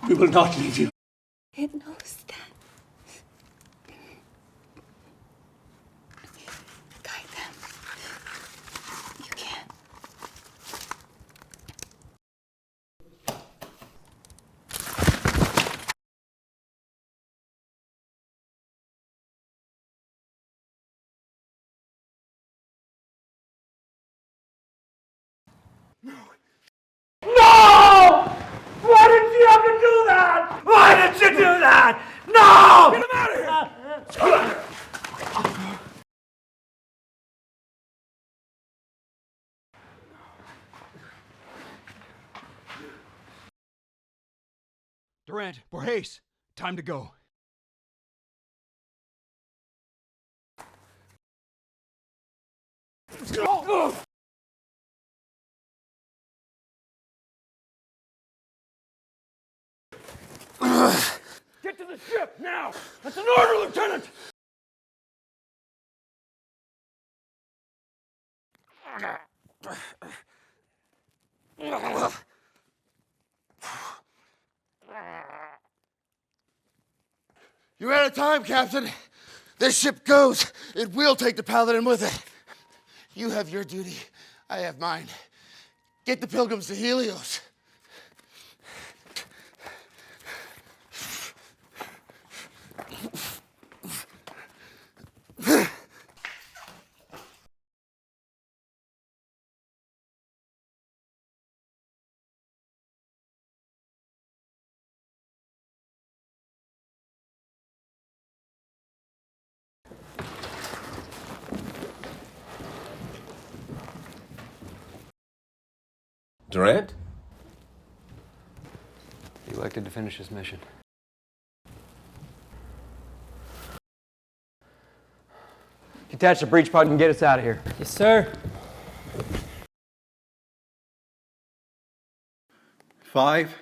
We will not leave you. It knows that. Guide them. You can. No! Why did you have to do that? Why did you do that? No! Get him out of here! Durant, Borges, time to go. Let's go! Get to the ship, now! That's an order, Lieutenant! You're out of time, Captain. This ship goes. It will take the Paladin with it. You have your duty. I have mine. Get the Pilgrims to Helios. Durant? He elected to finish his mission. Detach the breach pod and get us out of here. Yes, sir. 5,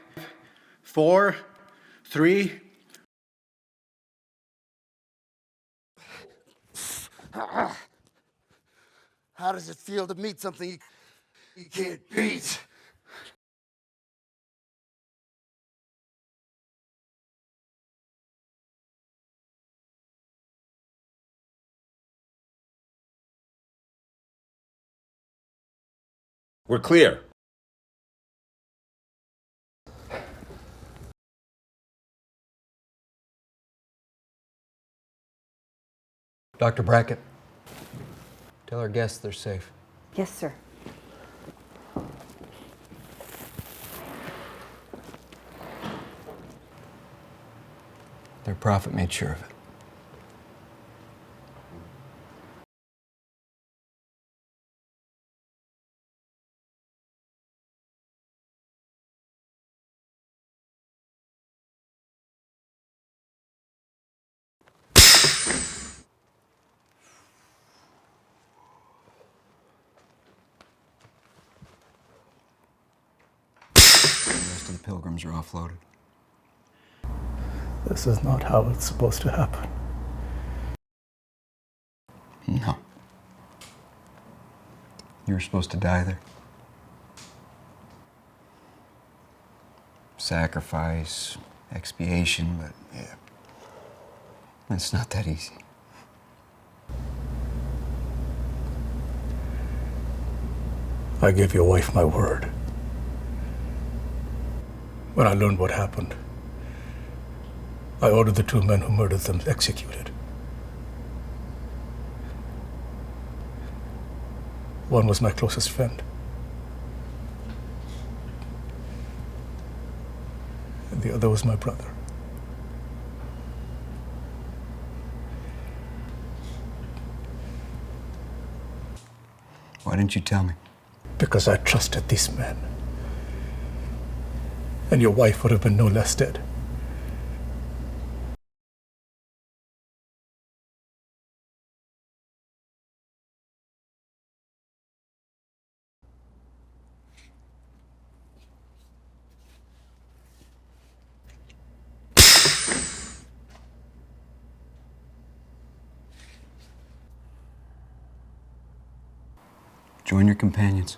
4, 3. How does it feel to meet something you can't beat? We're clear. Dr. Brackett, tell our guests they're safe. Yes, sir. Their prophet made sure of it. The rest of the pilgrims are offloaded. This is not how it's supposed to happen. No. You were supposed to die there. Sacrifice, expiation, but yeah. It's not that easy. I gave your wife my word. When I learned what happened, I ordered the 2 men who murdered them executed. One was my closest friend. And the other was my brother. Why didn't you tell me? Because I trusted these men. And your wife would have been no less dead. Join your companions.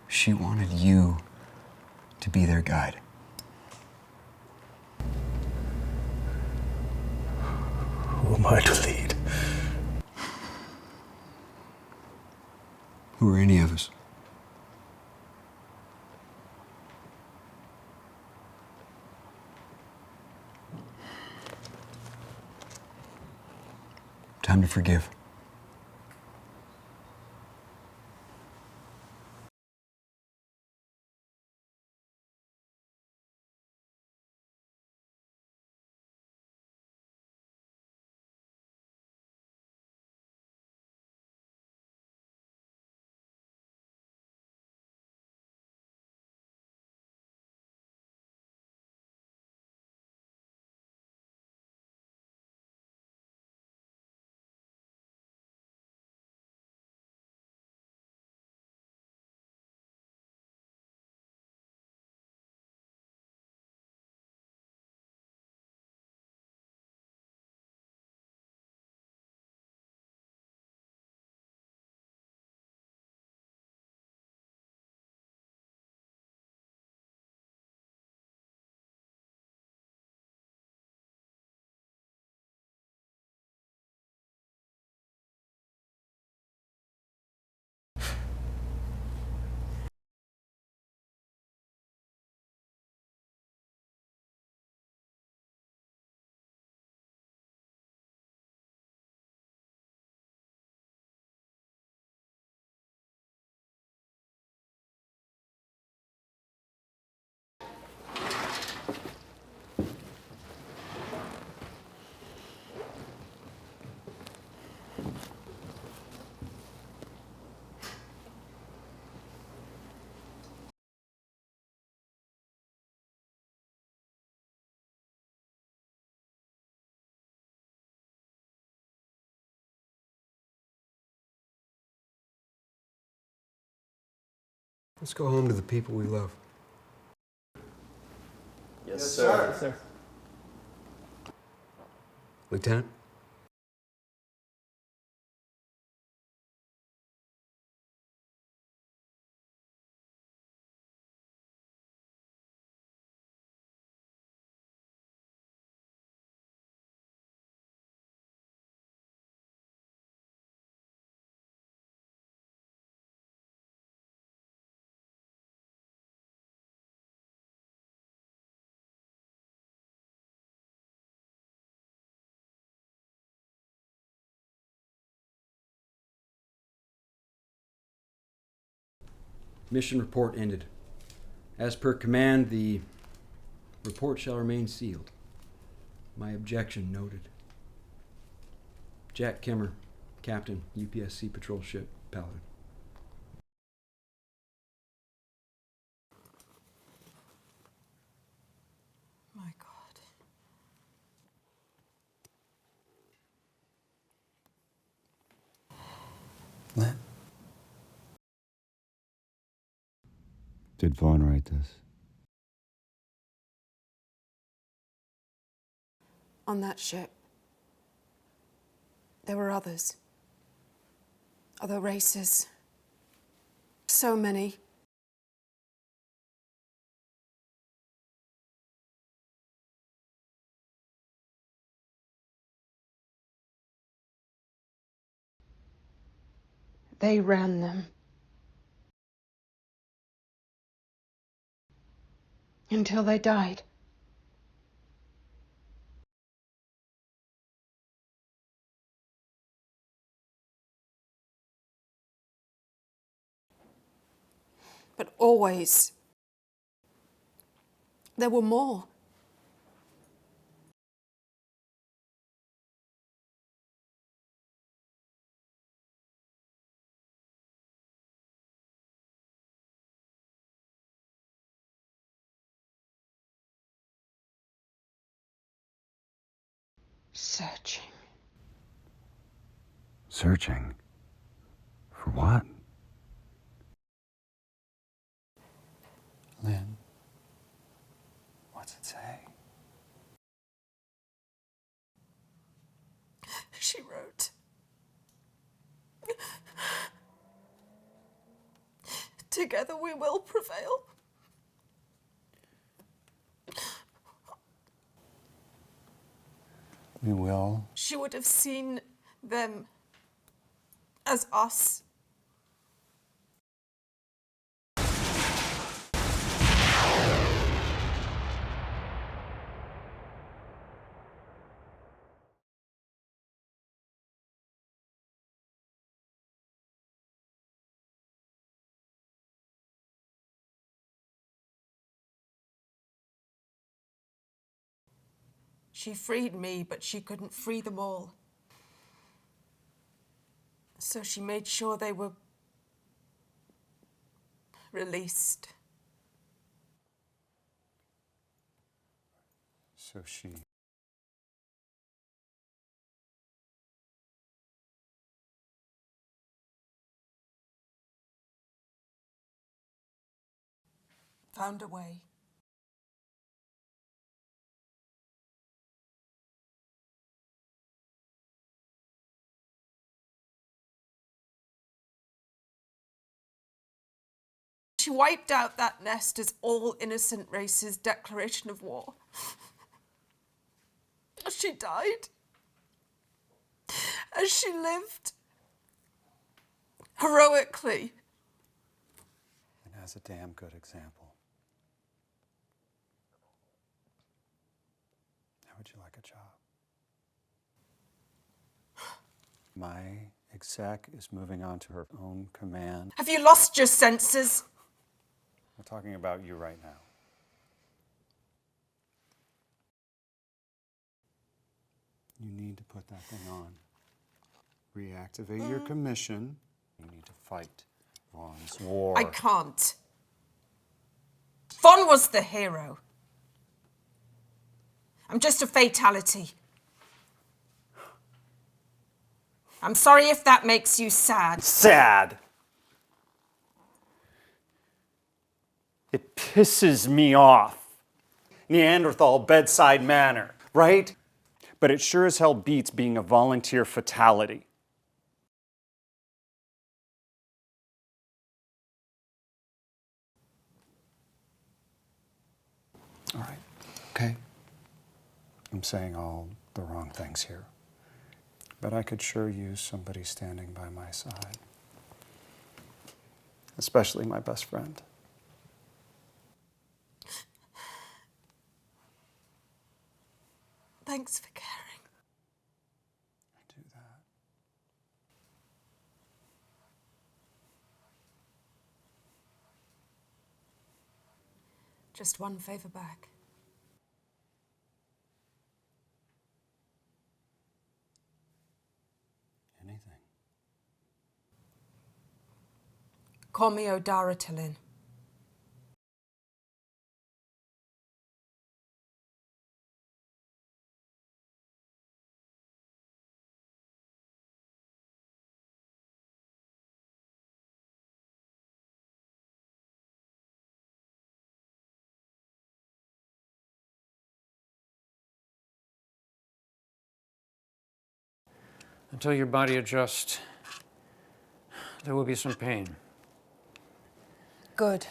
She wanted you to be their guide. Who am I to lead? Who are any of us? Time to forgive. Let's go home to the people we love. Yes, sir. Yes, sir. Lieutenant? Mission report ended. As per command, the report shall remain sealed. My objection noted. Jack Kimmer, Captain, UPSC Patrol Ship, Paladin. My God. Lynn? Did Vaughn write this? On that ship, there were others. Other races. So many. They ran them. Until they died. But always, there were more. Searching. Searching? For what? Lynn? What's it say? She wrote, "Together we will prevail." We will. She would have seen them as us. She freed me, but she couldn't free them all. So she made sure they were released. So she... Found a way. She wiped out that nest as all innocent races' declaration of war. As she died. As she lived. Heroically. And as a damn good example. How would you like a job? My exec is moving on to her own command. Have you lost your senses? We're talking about you right now. You need to put that thing on. Reactivate your commission. You need to fight Vaughn's war. I can't. Vaughn was the hero. I'm just a fatality. I'm sorry if that makes you sad. Sad! It pisses me off. Neanderthal bedside manner, right? But it sure as hell beats being a volunteer fatality. All right, okay. I'm saying all the wrong things here. But I could sure use somebody standing by my side. Especially my best friend. Thanks for caring. I do that. Just one favor back. Anything. Call me Odara Tillin. Until your body adjusts, there will be some pain. Good.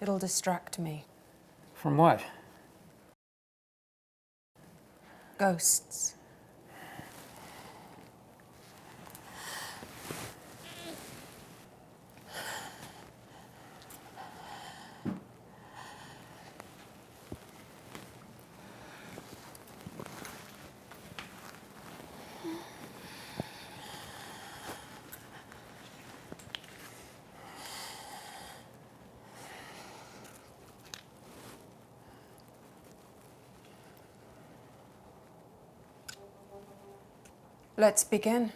It'll distract me. From what? Ghosts. Let's begin.